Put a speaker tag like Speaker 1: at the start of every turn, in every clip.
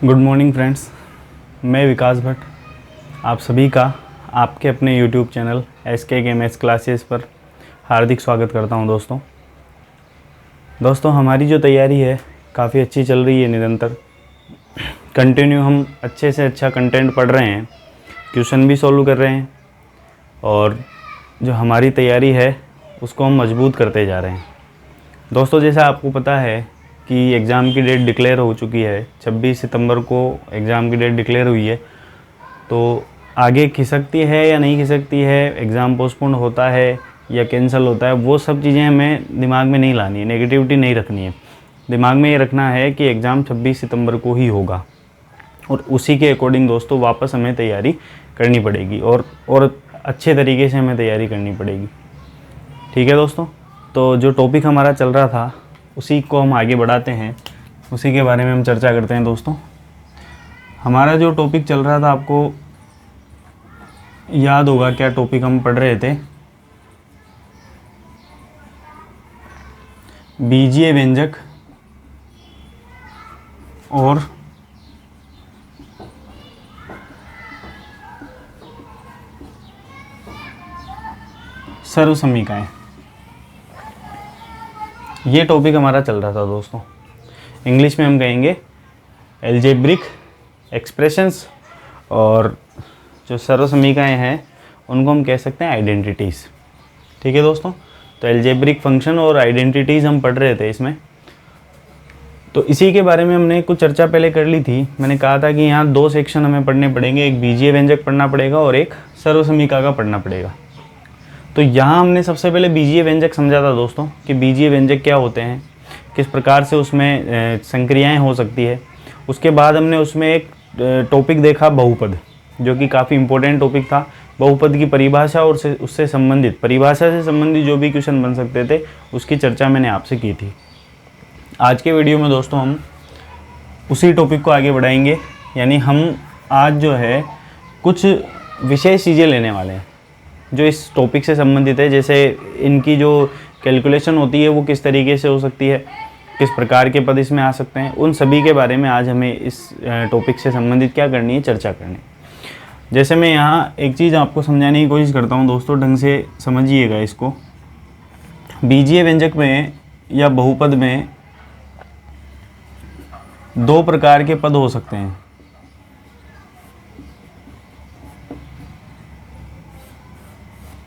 Speaker 1: Good morning friends, मैं विकास भट्ट आप सभी का आपके अपने यूट्यूब चैनल SK के मैथ्स क्लासेस पर हार्दिक स्वागत करता हूं। दोस्तों हमारी जो तैयारी है काफ़ी अच्छी चल रही है। निरंतर कंटिन्यू हम अच्छे से अच्छा कंटेंट पढ़ रहे हैं, ट्यूशन भी सॉल्व कर रहे हैं और जो हमारी तैयारी है उसको हम मजबूत करते जा रहे हैं। दोस्तों जैसा आपको पता है कि एग्ज़ाम की डेट डिक्लेयर हो चुकी है, 26 सितंबर को एग्ज़ाम की डेट डिक्लेयर हुई है। तो आगे खिसकती है या नहीं खिसकती है, एग्ज़ाम पोस्टपोन होता है या कैंसिल होता है, वो सब चीज़ें हमें दिमाग में नहीं लानी है, नेगेटिविटी नहीं रखनी है। दिमाग में ये रखना है कि एग्ज़ाम 26 सितंबर को ही होगा और उसी के अकॉर्डिंग दोस्तों वापस हमें तैयारी करनी पड़ेगी और अच्छे तरीके से हमें तैयारी करनी पड़ेगी। ठीक है दोस्तों, तो जो टॉपिक हमारा चल रहा था उसी को हम आगे बढ़ाते हैं, उसी के बारे में हम चर्चा करते हैं। दोस्तों हमारा जो टॉपिक चल रहा था, आपको याद होगा क्या टॉपिक हम पढ़ रहे थे? बीजीय व्यंजक और सर्वसमीकाएं, ये टॉपिक हमारा चल रहा था दोस्तों। इंग्लिश में हम कहेंगे एल्जेब्रिक एक्सप्रेशंस और जो सर्वसमीकाएं हैं उनको हम कह सकते हैं आइडेंटिटीज़। ठीक है दोस्तों, तो एल्जेब्रिक फंक्शन और आइडेंटिटीज़ हम पढ़ रहे थे इसमें। तो इसी के बारे में हमने कुछ चर्चा पहले कर ली थी। मैंने कहा था कि यहाँ दो सेक्शन हमें पढ़ने पड़ेंगे, एक बीजीय व्यंजक पढ़ना पड़ेगा और एक सर्वसमीका का पढ़ना पड़ेगा। तो यहाँ हमने सबसे पहले बीजीय व्यंजक समझा था दोस्तों कि बीजीय व्यंजक क्या होते हैं, किस प्रकार से उसमें संक्रियाएं हो सकती है। उसके बाद हमने उसमें एक टॉपिक देखा बहुपद, जो कि काफ़ी इम्पोर्टेंट टॉपिक था। बहुपद की परिभाषा और उससे संबंधित, परिभाषा से संबंधित जो भी क्वेश्चन बन सकते थे उसकी चर्चा मैंने आपसे की थी। आज के वीडियो में दोस्तों हम उसी टॉपिक को आगे बढ़ाएंगे, यानी हम आज जो है कुछ विशेष चीज़ें लेने वाले हैं जो इस टॉपिक से संबंधित है। जैसे इनकी जो कैलकुलेशन होती है वो किस तरीके से हो सकती है, किस प्रकार के पद इसमें आ सकते हैं, उन सभी के बारे में आज हमें इस टॉपिक से संबंधित क्या करनी है, चर्चा करनी है। जैसे मैं यहाँ एक चीज़ आपको समझाने की कोशिश करता हूँ दोस्तों, ढंग से समझिएगा इसको। बीजीय व्यंजक में या बहुपद में दो प्रकार के पद हो सकते हैं।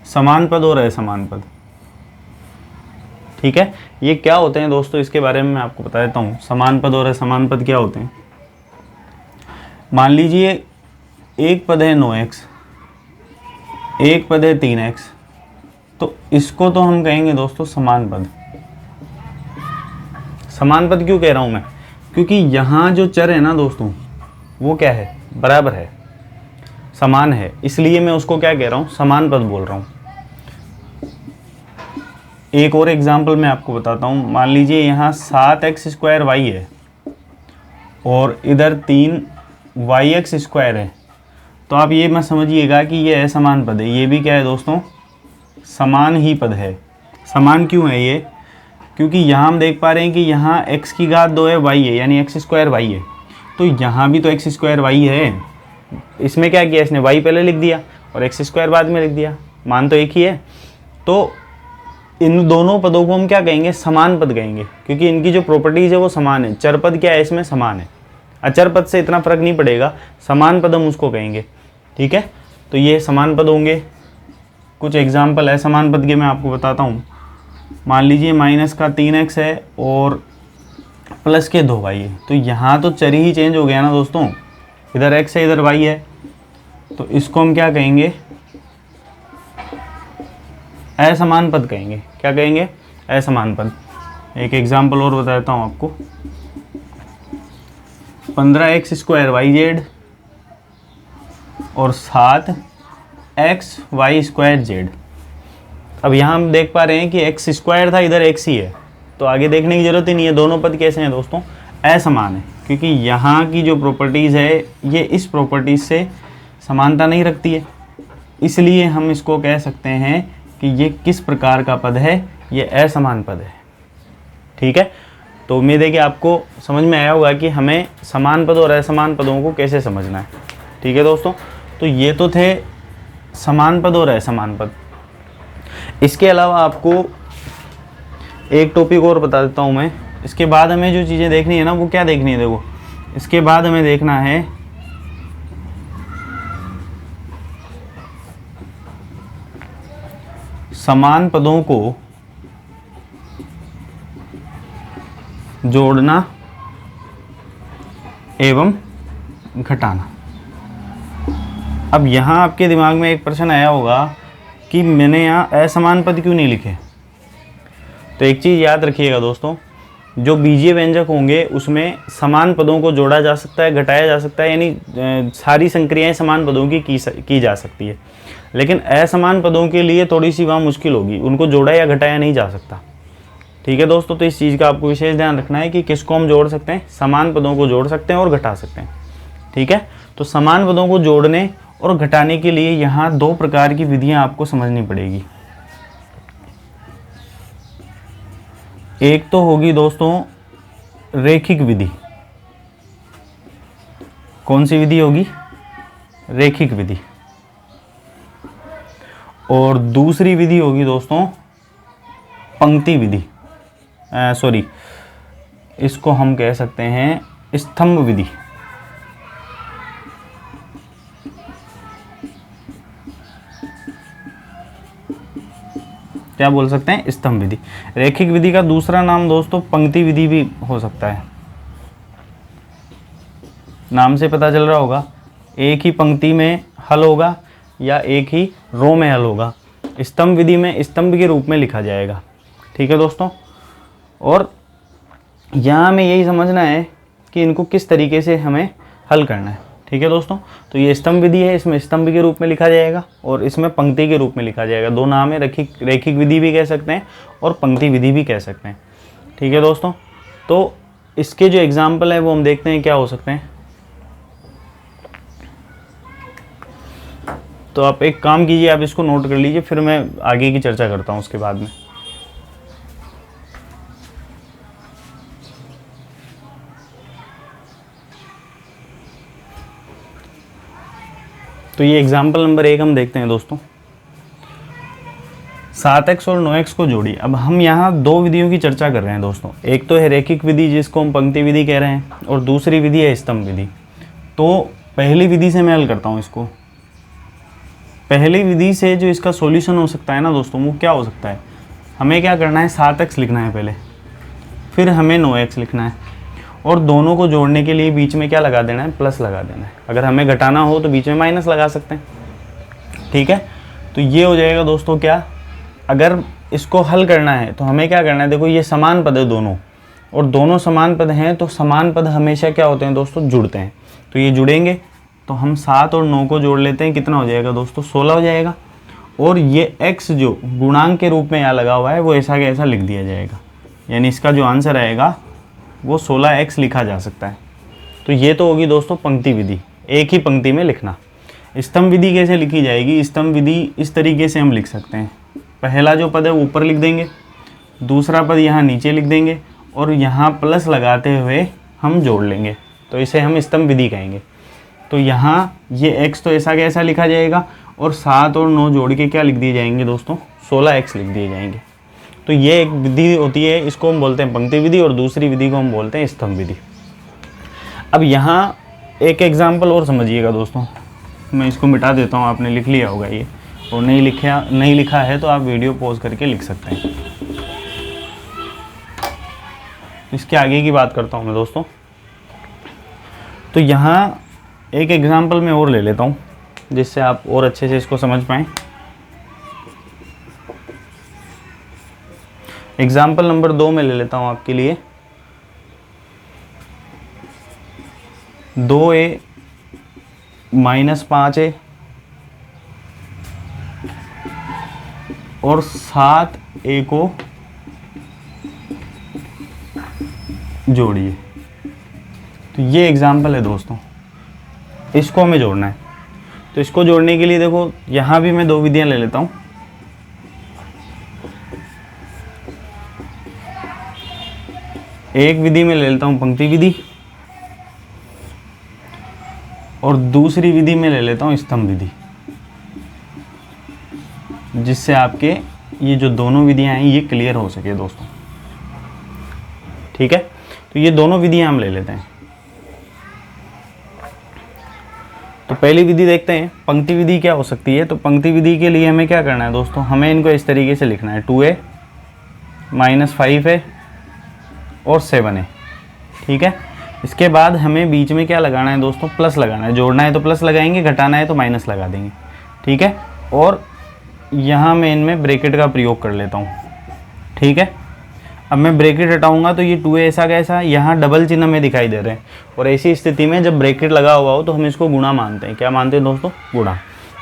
Speaker 1: समान पद और असमान पद। ठीक है, ये क्या होते हैं दोस्तों, इसके बारे में मैं आपको बता देता हूँ। समान पद और असमान पद क्या होते हैं? मान लीजिए एक पद है 9x, एक पद है 3x, तो इसको तो हम कहेंगे दोस्तों समान पद। समान पद क्यों कह रहा हूँ मैं? क्योंकि यहाँ जो चर है ना दोस्तों वो क्या है, बराबर है, समान है, इसलिए मैं उसको क्या कह रहा हूँ, समान पद बोल रहा हूँ। एक और एग्जाम्पल मैं आपको बताता हूँ। मान लीजिए यहाँ 7x² y है और इधर 3yx² है, तो आप ये मत समझिएगा कि ये असमान पद है। ये भी क्या है दोस्तों, समान ही पद है। समान क्यों है ये? क्योंकि यहाँ हम देख पा रहे हैं कि यहाँ x की घात 2 है, y है, यानी x² y है, तो यहाँ भी तो x² y है। इसमें क्या किया इसने, y पहले लिख दिया और x² बाद में लिख दिया, मान तो एक ही है। तो इन दोनों पदों को हम क्या कहेंगे, समान पद कहेंगे, क्योंकि इनकी जो प्रॉपर्टीज़ है वो समान है। चर पद क्या है इसमें, समान है। अचर पद से इतना फर्क नहीं पड़ेगा, समान पद हम उसको कहेंगे। ठीक है, तो ये समान पद होंगे। कुछ एग्जाम्पल है समान पद के मैं आपको बताता हूँ। मान लीजिए माइनस का 3x है और प्लस के 2y है, तो यहाँ तो चर ही चेंज हो गया ना दोस्तों, इधर x है इधर y है, तो इसको हम क्या कहेंगे, असमान पद कहेंगे। क्या कहेंगे, असमान पद। एक एग्जाम्पल और बता देता हूँ आपको। 15x² yz और 7xy² z। अब यहाँ हम देख पा रहे हैं कि x² था, इधर x ही है, तो आगे देखने की जरूरत ही नहीं है। दोनों पद कैसे हैं दोस्तों, असमान है, क्योंकि यहाँ की जो प्रॉपर्टीज़ है ये इस प्रॉपर्टीज़ से समानता नहीं रखती है, इसलिए हम इसको कह सकते हैं कि ये किस प्रकार का पद है, ये असमान पद है। ठीक है, तो उम्मीद है कि आपको समझ में आया होगा कि हमें समान पद और असमान पदों को कैसे समझना है। ठीक है दोस्तों, तो ये तो थे समान पद और असमान पद। इसके अलावा आपको एक टॉपिक और बता देता हूँ मैं। इसके बाद हमें जो चीज़ें देखनी है ना, वो क्या देखनी है, देखो इसके बाद हमें देखना है समान पदों को जोड़ना एवं घटाना। अब यहाँ आपके दिमाग में एक प्रश्न आया होगा कि मैंने यहाँ असमान पद क्यों नहीं लिखे। तो एक चीज़ याद रखिएगा दोस्तों, जो बीजीय व्यंजक होंगे उसमें समान पदों को जोड़ा जा सकता है, घटाया जा सकता है, यानी सारी संक्रियाएं समान पदों की जा सकती है। लेकिन असमान पदों के लिए थोड़ी सी वहाँ मुश्किल होगी, उनको जोड़ा या घटाया नहीं जा सकता। ठीक है दोस्तों, तो इस चीज़ का आपको विशेष ध्यान रखना है कि किसको हम जोड़ सकते हैं, समान पदों को जोड़ सकते हैं और घटा सकते हैं। ठीक है, तो समान पदों को जोड़ने और घटाने के लिए यहाँ दो प्रकार की विधियाँ आपको समझनी पड़ेगी। एक तो होगी दोस्तों रेखिक विधि। कौन सी विधि होगी? रेखिक विधि। और दूसरी विधि होगी दोस्तों पंक्ति विधि, सॉरी इसको हम कह सकते हैं स्तंभ विधि। क्या बोल सकते हैं? स्तंभ विधि। रेखिक विधि का दूसरा नाम दोस्तों पंक्ति विधि भी हो सकता है। नाम से पता चल रहा होगा, एक ही पंक्ति में हल होगा या एक ही रो में हल होगा। स्तंभ विधि में स्तंभ के रूप में लिखा जाएगा। ठीक है दोस्तों, और यहाँ हमें यही समझना है कि इनको किस तरीके से हमें हल करना है। ठीक है दोस्तों, तो ये स्तंभ विधि है, इसमें स्तंभ के रूप में लिखा जाएगा और इसमें पंक्ति के रूप में लिखा जाएगा। दो नाम है, रेखिक विधि भी कह सकते हैं और पंक्ति विधि भी कह सकते हैं। ठीक है दोस्तों, तो इसके जो एग्जाम्पल है वो हम देखते हैं क्या हो सकते हैं। तो आप एक काम कीजिए, आप इसको नोट कर लीजिए, फिर मैं आगे की चर्चा करता हूँ उसके बाद में। तो ये एग्जाम्पल नंबर 1 हम देखते हैं दोस्तों। 7x और 9x को जोड़िए। अब हम यहाँ दो विधियों की चर्चा कर रहे हैं दोस्तों। एक तो है रेखिक विधि जिसको हम पंक्ति विधि कह रहे हैं, और दूसरी विधि है स्तंभ विधि। तो पहली विधि से मैं हल करता हूँ इसको। पहली विधि से जो इसका सॉल्यूशन हो सकता है ना दोस्तों, वो क्या हो सकता है, हमें क्या करना है, 7x लिखना है पहले, फिर हमें 9x लिखना है, और दोनों को जोड़ने के लिए बीच में क्या लगा देना है, प्लस लगा देना है। अगर हमें घटाना हो तो बीच में माइनस लगा सकते हैं। ठीक है, तो ये हो जाएगा दोस्तों क्या, अगर इसको हल करना है तो हमें क्या करना है, देखो ये समान पद है दोनों, और दोनों समान पद हैं तो समान पद हमेशा क्या होते हैं दोस्तों, जुड़ते हैं। तो ये जुड़ेंगे, तो हम 7 और 9 को जोड़ लेते हैं, कितना हो जाएगा दोस्तों, 16 हो जाएगा। और ये x जो गुणांक के रूप में यहाँ लगा हुआ है वो ऐसा के ऐसा लिख दिया जाएगा, यानी इसका जो आंसर आएगा वो 16x लिखा जा सकता है। तो ये तो होगी दोस्तों पंक्ति विधि, एक ही पंक्ति में लिखना। स्तंभ विधि कैसे लिखी जाएगी? स्तंभ विधि इस तरीके से हम लिख सकते हैं, पहला जो पद है वो ऊपर लिख देंगे, दूसरा पद यहाँ नीचे लिख देंगे, और यहाँ प्लस लगाते हुए हम जोड़ लेंगे, तो इसे हम स्तंभ विधि कहेंगे। तो यहाँ ये x तो ऐसा कैसा लिखा जाएगा, और 7 और 9 जोड़ के क्या लिख दिए जाएंगे दोस्तों, 16x लिख दिए जाएंगे। तो ये एक विधि होती है, इसको हम बोलते हैं पंक्ति विधि, और दूसरी विधि को हम बोलते हैं स्तंभ विधि। अब यहाँ एक एग्जाम्पल और समझिएगा दोस्तों, मैं इसको मिटा देता हूँ, आपने लिख लिया होगा ये, और नहीं लिखा है तो आप वीडियो पॉज करके लिख सकते हैं। इसके आगे की बात करता हूँ मैं दोस्तों। तो यहाँ एक एग्जाम्पल मैं और ले लेता हूँ जिससे आप और अच्छे से इसको समझ पाएँ। एग्जाम्पल नंबर 2 में ले लेता हूँ आपके लिए। 2a - 5a और 7a को जोड़िए। तो ये एग्जाम्पल है दोस्तों, इसको हमें जोड़ना है। तो इसको जोड़ने के लिए देखो यहाँ भी मैं दो विधियाँ ले लेता हूँ। एक विधि में ले लेता हूँ पंक्ति विधि और दूसरी विधि में ले लेता हूँ स्तंभ विधि, जिससे आपके ये जो दोनों विधियां हैं ये क्लियर हो सके दोस्तों। ठीक है, तो ये दोनों विधियां हम ले लेते हैं। तो पहली विधि देखते हैं पंक्ति विधि क्या हो सकती है। तो पंक्ति विधि के लिए हमें क्या करना है दोस्तों, हमें इनको इस तरीके से लिखना है 2a माइनस 5a और 7a। ठीक है, इसके बाद हमें बीच में क्या लगाना है दोस्तों, प्लस लगाना है। जोड़ना है तो प्लस लगाएंगे, घटाना है तो माइनस लगा देंगे। ठीक है, और यहाँ मैं इनमें ब्रैकेट का प्रयोग कर लेता हूँ। ठीक है, अब मैं ब्रैकेट हटाऊंगा तो ये 2a ऐसा कैसा, यहाँ डबल चिन्ह में दिखाई दे रहे हैं, और ऐसी स्थिति में जब ब्रैकेट लगा हुआ हो तो हम इसको गुणा मानते हैं। क्या मानते हैं दोस्तों, गुणा।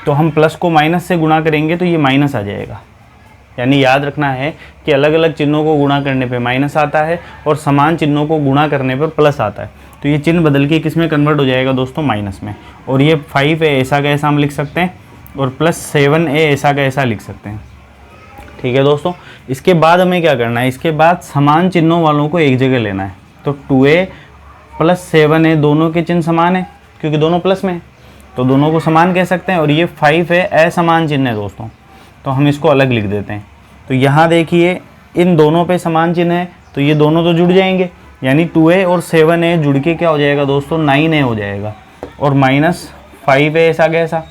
Speaker 1: तो हम प्लस को माइनस से गुणा करेंगे तो ये माइनस आ जाएगा। यानी याद रखना है कि अलग अलग चिन्हों को गुणा करने पे माइनस आता है और समान चिन्हों को गुणा करने पर प्लस आता है। तो ये चिन्ह बदल के किस में कन्वर्ट हो जाएगा दोस्तों, माइनस में। और ये 5a ऐसा का ऐसा हम लिख सकते हैं और प्लस 7a ऐसा का ऐसा लिख सकते हैं। ठीक है दोस्तों, इसके बाद हमें क्या करना है, इसके बाद समान चिन्हों वालों को एक जगह लेना है। तो 2a प्लस 7a दोनों के चिन्ह समान है क्योंकि दोनों प्लस में है, तो दोनों को समान कह सकते हैं। और ये 5a असमान चिन्ह है दोस्तों, तो हम इसको अलग लिख देते हैं। तो यहाँ देखिए इन दोनों पे समान चिन्ह है तो ये दोनों तो जुड़ जाएंगे, यानी 2a और 7a जुड़ के क्या हो जाएगा दोस्तों, 9a हो जाएगा। और माइनस 5a ऐसा कैसा,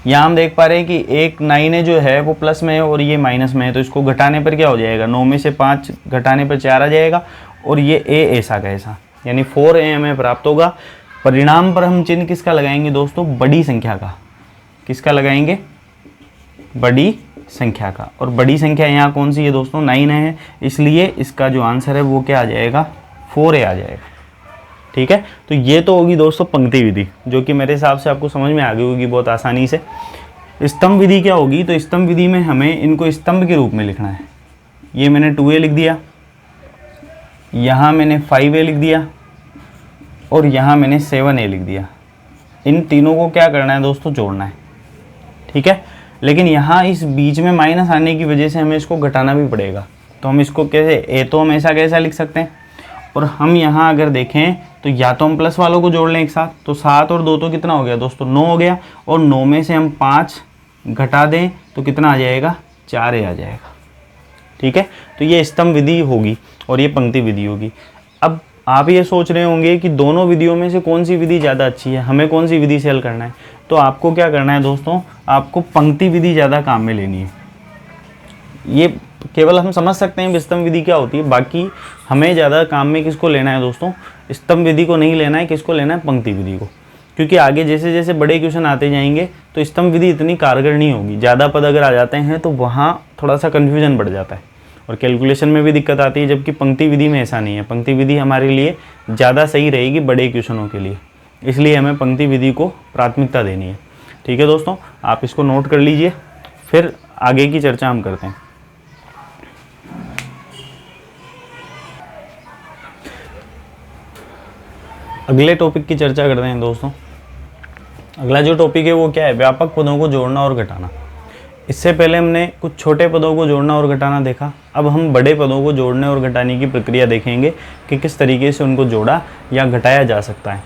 Speaker 1: यहाँ हम देख पा रहे हैं कि एक 9a जो है वो प्लस में है और ये माइनस में है, तो इसको घटाने पर क्या हो जाएगा, 9 में से 5 घटाने पर 4 आ जाएगा। और ये a ऐसा कैसा, यानी 4a हमें प्राप्त होगा। परिणाम पर हम चिन्ह किसका लगाएंगे दोस्तों, बड़ी संख्या का। किसका लगाएंगे, बड़ी संख्या का। और बड़ी संख्या यहाँ कौन सी है दोस्तों, 9 है, इसलिए इसका जो आंसर है वो क्या आ जाएगा, 4a आ जाएगा। ठीक है, तो ये तो होगी दोस्तों पंक्ति विधि, जो कि मेरे हिसाब से आपको समझ में आ गई होगी बहुत आसानी से। स्तंभ विधि क्या होगी, तो स्तंभ विधि में हमें इनको स्तंभ के रूप में लिखना है। ये मैंने 2a लिख दिया, यहाँ मैंने 5a लिख दिया और यहाँ मैंने 7a लिख दिया। इन तीनों को क्या करना है दोस्तों, जोड़ना है। ठीक है, लेकिन यहाँ इस बीच में माइनस आने की वजह से हमें इसको घटाना भी पड़ेगा। तो हम इसको कैसे, a तो हम ऐसा कैसा लिख सकते हैं, और हम यहाँ अगर देखें तो या तो हम प्लस वालों को जोड़ लें एक साथ, तो 7 और 2 तो कितना हो गया दोस्तों, 9 हो गया। और 9 में से हम 5 घटा दें तो कितना आ जाएगा, 4a आ जाएगा। ठीक है, तो ये स्तंभ विधि होगी और ये पंक्ति विधि होगी। अब आप ये सोच रहे होंगे कि दोनों विधियों में से कौन सी विधि ज़्यादा अच्छी है, हमें कौन सी विधि से हल करना है। तो आपको क्या करना है दोस्तों, आपको पंक्ति विधि ज़्यादा काम में लेनी है। ये केवल हम समझ सकते हैं स्तंभ विधि क्या होती है, बाकी हमें ज़्यादा काम में किसको लेना है दोस्तों, स्तंभ विधि को नहीं लेना है, किसको लेना है, पंक्ति विधि को। क्योंकि आगे जैसे जैसे बड़े क्वेश्चन आते जाएंगे तो स्तंभ विधि इतनी कारगर नहीं होगी। ज़्यादा पद अगर आ जाते हैं तो वहाँ थोड़ा सा कन्फ्यूजन बढ़ जाता है और कैलकुलेशन में भी दिक्कत आती है, जबकि पंक्ति विधि में ऐसा नहीं है। पंक्ति विधि हमारे लिए ज़्यादा सही रहेगी बड़े क्वेश्चनों के लिए, इसलिए हमें पंक्ति विधि को प्राथमिकता देनी है। ठीक है दोस्तों, आप इसको नोट कर लीजिए, फिर आगे की चर्चा हम करते हैं। अगले टॉपिक की चर्चा करते हैं दोस्तों। अगला जो टॉपिक है वो क्या है, व्यापक पदों को जोड़ना और घटाना। इससे पहले हमने कुछ छोटे पदों को जोड़ना और घटाना देखा, अब हम बड़े पदों को जोड़ने और घटाने की प्रक्रिया देखेंगे कि किस तरीके से उनको जोड़ा या घटाया जा सकता है।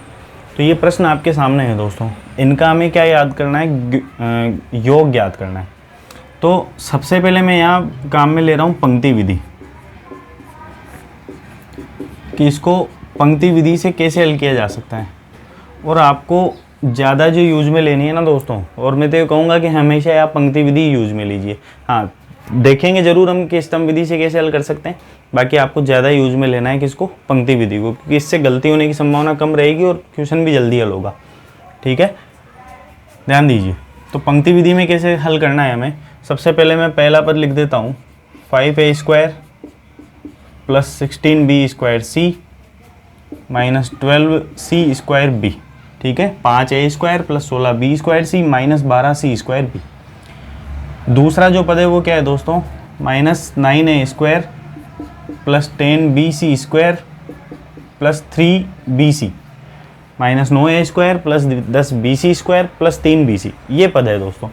Speaker 1: तो ये प्रश्न आपके सामने है दोस्तों, इनका हमें क्या याद करना है, योग याद करना है। तो सबसे पहले मैं यहाँ काम में ले रहा हूँ पंक्ति विधि, कि इसको पंक्ति विधि से कैसे हल किया जा सकता है। और आपको ज़्यादा जो यूज में लेनी है ना दोस्तों, और मैं तो ये कहूँगा कि हमेशा आप पंक्ति विधि यूज में लीजिए। हाँ, देखेंगे जरूर हम कि स्तंभ विधि से कैसे हल कर सकते हैं, बाकी आपको ज़्यादा यूज में लेना है किसको, पंक्ति विधि को, क्योंकि इससे गलती होने की संभावना कम रहेगी और क्वेश्चन भी जल्दी हल होगा। ठीक है, ध्यान दीजिए। तो पंक्ति विधि में कैसे हल करना है हमें, सबसे पहले मैं पहला पद लिख देता हूँ, 5a² plus 16b² c minus 12c² b। ठीक है, 5a² plus 16b² c minus 12c² b। दूसरा जो पद है वो क्या है दोस्तों, minus 9a² plus 10bc² plus 3bc minus 9a² plus 10bc² plus 3bc। ये पद है दोस्तों,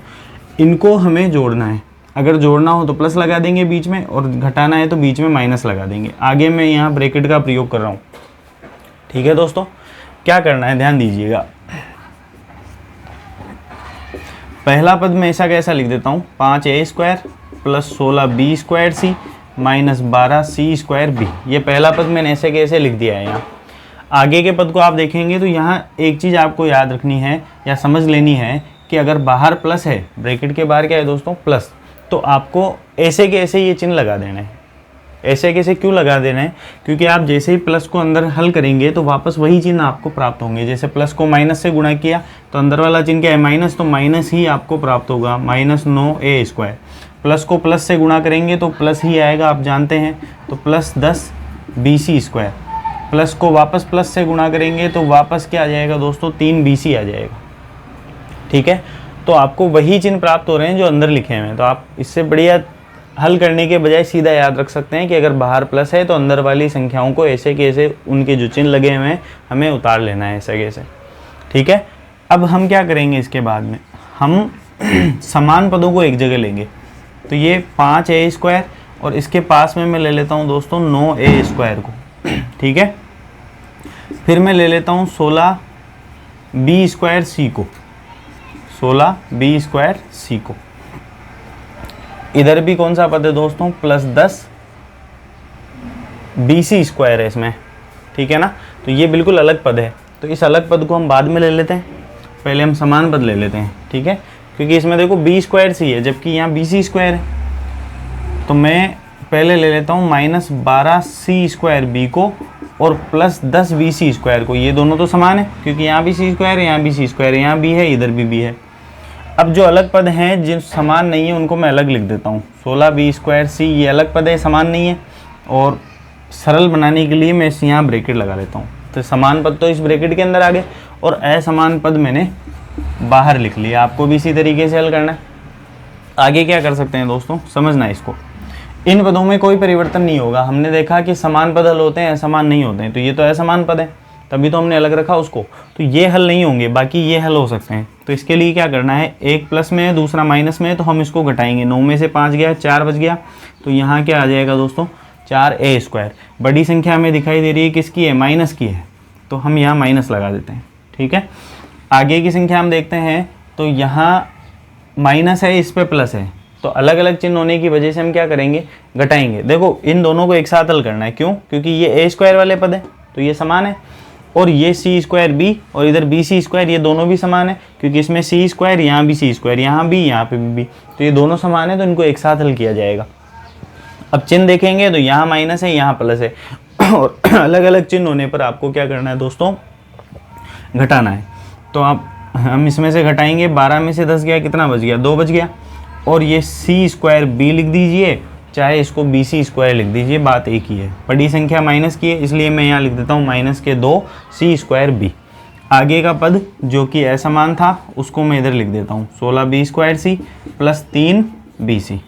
Speaker 1: इनको हमें जोड़ना है। अगर जोड़ना हो तो प्लस लगा देंगे बीच में, और घटाना है तो बीच में माइनस लगा देंगे। आगे मैं यहाँ ब्रैकेट का प्रयोग कर रहा हूँ। ठीक है दोस्तों, क्या करना है ध्यान दीजिएगा। पहला पद मैं ऐसा कैसा लिख देता हूँ, 5a² plus 16b² minus 12c²b। ये पहला पद मैंने ऐसे कैसे लिख दिया है। यहाँ आगे के पद को आप देखेंगे तो यहाँ एक चीज़ आपको याद रखनी है या समझ लेनी है कि अगर बाहर प्लस है, ब्रैकेट के बाहर क्या है दोस्तों, प्लस, तो आपको ऐसे के ऐसे ये चिन्ह लगा देना है। ऐसे कैसे क्यों लगा देना है, क्योंकि आप जैसे ही प्लस को अंदर हल करेंगे तो वापस वही चिन्ह आपको प्राप्त होंगे। जैसे प्लस को माइनस से गुणा किया तो अंदर वाला चिन्ह क्या है, माइनस, तो माइनस ही आपको प्राप्त होगा, -9a²। प्लस को प्लस से गुणा करेंगे तो प्लस ही आएगा, आप जानते हैं, तो प्लस 10bc²। प्लस को वापस प्लस से गुणा करेंगे तो वापस क्या आ जाएगा दोस्तों, 3bc आ जाएगा। ठीक है, तो आपको वही चिन्ह प्राप्त हो रहे हैं जो अंदर लिखे हुए हैं। तो आप इससे बढ़िया हल करने के बजाय सीधा याद रख सकते हैं कि अगर बाहर प्लस है तो अंदर वाली संख्याओं को ऐसे कैसे उनके जो चिन्ह लगे हुए हैं हमें उतार लेना है ऐसे कैसे। ठीक है, अब हम क्या करेंगे, इसके बाद में हम समान पदों को एक जगह लेंगे। तो ये 5a² और इसके पास में मैं ले लेता हूँ दोस्तों 9a² को। ठीक है, फिर मैं ले लेता हूँ 16b²c को, 16b²c को। इधर भी कौन सा पद है दोस्तों, प्लस 10bc² है इसमें। ठीक है ना, तो ये बिल्कुल अलग पद है। तो इस अलग पद को हम बाद में ले लेते हैं, पहले हम समान पद ले लेते हैं। ठीक है, क्योंकि इसमें देखो b² c है जबकि यहाँ bc² है। तो मैं पहले ले लेता हूँ -12c²b को और प्लस 10bc² को। ये दोनों तो समान है क्योंकि यहाँ भी c² है, यहाँ भी c² है, यहाँ b है, इधर भी b है। अब जो अलग पद हैं जिन समान नहीं है उनको मैं अलग लिख देता हूँ। 16b² c ये अलग पद है, समान नहीं है, और सरल बनाने के लिए मैं इस यहाँ ब्रैकेट लगा लेता हूँ। तो समान पद तो इस ब्रैकेट के अंदर आ गए और असमान पद मैंने बाहर लिख लिया। आपको भी इसी तरीके से हल करना है। आगे क्या कर सकते हैं दोस्तों, समझना है इसको। इन पदों में कोई परिवर्तन नहीं होगा। हमने देखा कि समान पद हल होते हैं, असमान नहीं होते हैं, तो ये तो असमान पद है, तभी तो हमने अलग रखा उसको। तो ये हल नहीं होंगे, बाकी ये हल हो सकते हैं। तो इसके लिए क्या करना है, एक प्लस में है दूसरा माइनस में है, तो हम इसको घटाएंगे। 9 में से 5 गया, 4 बच गया, तो यहाँ क्या आ जाएगा दोस्तों, 4a²। बड़ी संख्या हमें दिखाई दे रही है किसकी है, माइनस की है, तो हम यहाँ माइनस लगा देते हैं। ठीक है, आगे की संख्या हम देखते हैं, तो यहाँ माइनस है, इस पर प्लस है, तो अलग अलग चिन्ह होने की वजह से हम क्या करेंगे, घटाएंगे। देखो इन दोनों को एक साथ हल करना है, क्यों, क्योंकि ये a² वाले पद है तो ये समान है, और ये c²b और इधर bc² ये दोनों भी समान है, क्योंकि इसमें c², यहाँ भी c², यहाँ भी, यहाँ पे भी, तो ये दोनों समान है, तो इनको एक साथ हल किया जाएगा। अब चिन्ह देखेंगे तो यहाँ माइनस है, यहाँ प्लस है, और अलग अलग चिन्ह होने पर आपको क्या करना है दोस्तों, घटाना है। तो आप हम इसमें से घटाएंगे, 12 में से 10 गया, कितना बच गया, 2 बच गया, और ये c²b लिख दीजिए, चाहे इसको bc² लिख दीजिए, बात एक ही है। बड़ी संख्या माइनस की है, इसलिए मैं यहाँ लिख देता हूँ -2c²b। आगे का पद जो कि असमान था उसको मैं इधर लिख देता हूँ 16b² प्लस 3bc।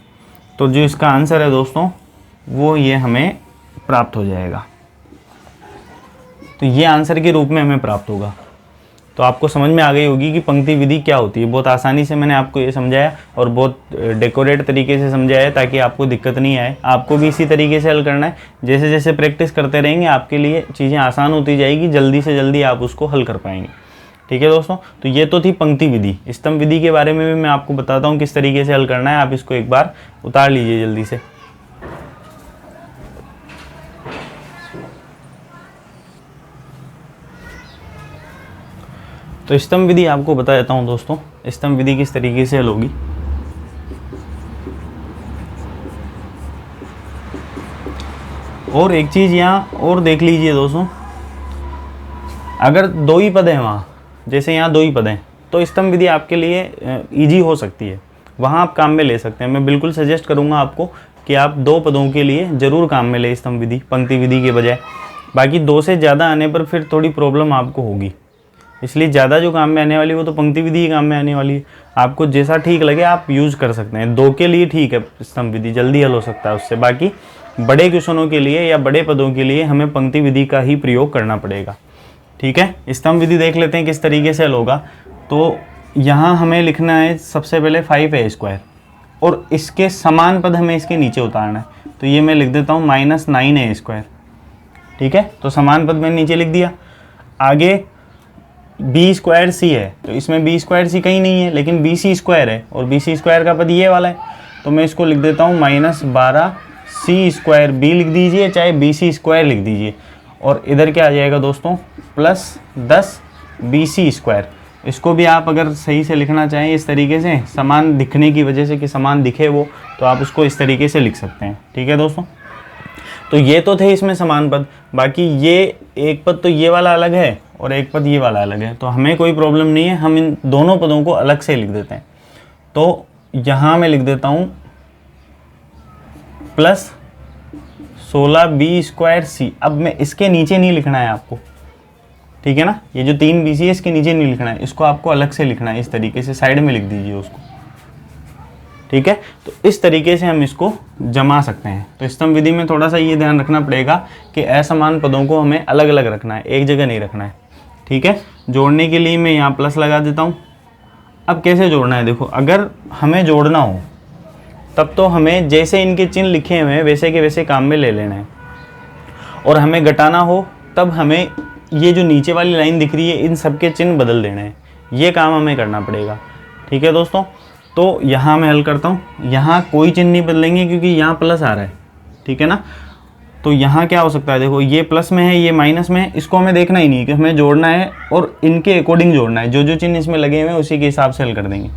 Speaker 1: तो जो इसका आंसर है दोस्तों वो ये हमें प्राप्त हो जाएगा। तो ये आंसर के रूप में हमें प्राप्त होगा। तो आपको समझ में आ गई होगी कि पंक्ति विधि क्या होती है। बहुत आसानी से मैंने आपको ये समझाया और बहुत डेकोरेट तरीके से समझाया ताकि आपको दिक्कत नहीं आए। आपको भी इसी तरीके से हल करना है। जैसे जैसे प्रैक्टिस करते रहेंगे आपके लिए चीज़ें आसान होती जाएगी, जल्दी से जल्दी आप उसको हल कर पाएंगे। ठीक है दोस्तों, तो ये तो थी पंक्ति विधि। स्तंभ विधि के बारे में भी मैं आपको बताता हूँ किस तरीके से हल करना है। आप इसको एक बार उतार लीजिए जल्दी से। तो स्तंभ विधि आपको बता देता हूँ दोस्तों, स्तंभ विधि किस तरीके से हल होगी। और एक चीज़ यहाँ और देख लीजिए दोस्तों, अगर दो ही पद हैं वहाँ, जैसे यहाँ दो ही पद हैं, तो स्तंभ विधि आपके लिए इजी हो सकती है, वहाँ आप काम में ले सकते हैं। मैं बिल्कुल सजेस्ट करूँगा आपको कि आप दो पदों के लिए ज़रूर काम में ले स्तंभ विधि, पंक्ति विधि के बजाय। बाकी दो से ज़्यादा आने पर फिर थोड़ी प्रॉब्लम आपको होगी, इसलिए ज़्यादा जो काम में आने वाली है वो तो पंक्ति विधि ही काम में आने वाली है। आपको जैसा ठीक लगे आप यूज़ कर सकते हैं। दो के लिए ठीक है स्तंभ विधि, जल्दी हल हो सकता है उससे। बाकी बड़े क्वेश्चनों के लिए या बड़े पदों के लिए हमें पंक्ति विधि का ही प्रयोग करना पड़ेगा। ठीक है, स्तंभ विधि देख लेते हैं किस तरीके से हल होगा। तो यहाँ हमें लिखना है सबसे पहले 5a² और इसके समान पद हमें इसके नीचे उतारना है। तो ये मैं लिख देता हूँ -9a²। ठीक है, तो समान पद मैंने नीचे लिख दिया। आगे b²c है, तो इसमें b²c कहीं नहीं है, लेकिन bc² है और bc² का पद ये वाला है, तो मैं इसको लिख देता हूँ -12c²b लिख दीजिए, चाहे bc² लिख दीजिए। और इधर क्या आ जाएगा दोस्तों, +10bc²। इसको भी आप अगर सही से लिखना चाहें इस तरीके से, समान दिखने की वजह से कि समान दिखे वो, तो आप उसको इस तरीके से लिख सकते हैं। ठीक है दोस्तों, तो ये तो थे इसमें समान पद। बाकी ये एक पद तो ये वाला अलग है और एक पद ये वाला अलग है, तो हमें कोई प्रॉब्लम नहीं है, हम इन दोनों पदों को अलग से लिख देते हैं। तो यहाँ मैं लिख देता हूँ +16b²c। अब मैं इसके नीचे नहीं लिखना है आपको, ठीक है ना, ये जो 3bc है इसके नीचे नहीं लिखना है, इसको आपको अलग से लिखना है, इस तरीके से साइड में लिख दीजिए उसको। ठीक है, तो इस तरीके से हम इसको जमा सकते हैं। तो स्तंभ विधि में थोड़ा सा ये ध्यान रखना पड़ेगा कि असमान पदों को हमें अलग अलग रखना है, एक जगह नहीं रखना है। ठीक है, जोड़ने के लिए मैं यहाँ प्लस लगा देता हूँ। अब कैसे जोड़ना है, देखो, अगर हमें जोड़ना हो तब तो हमें जैसे इनके चिन्ह लिखे हुए हैं वैसे के वैसे काम में ले लेना है, और हमें घटाना हो तब हमें ये जो नीचे वाली लाइन दिख रही है इन सब के चिन्ह बदल देने हैं, ये काम हमें करना पड़ेगा। ठीक है दोस्तों, तो यहाँ मैं हल करता हूँ। यहाँ कोई चिन्ह नहीं बदलेंगे क्योंकि यहाँ प्लस आ रहा है, ठीक है ना। तो यहाँ क्या हो सकता है, देखो ये प्लस में है, ये माइनस में है, इसको हमें देखना ही नहीं कि हमें जोड़ना है और इनके अकॉर्डिंग जोड़ना है, जो जो चिन्ह इसमें लगे हुए हैं उसी के हिसाब से हल कर देंगे।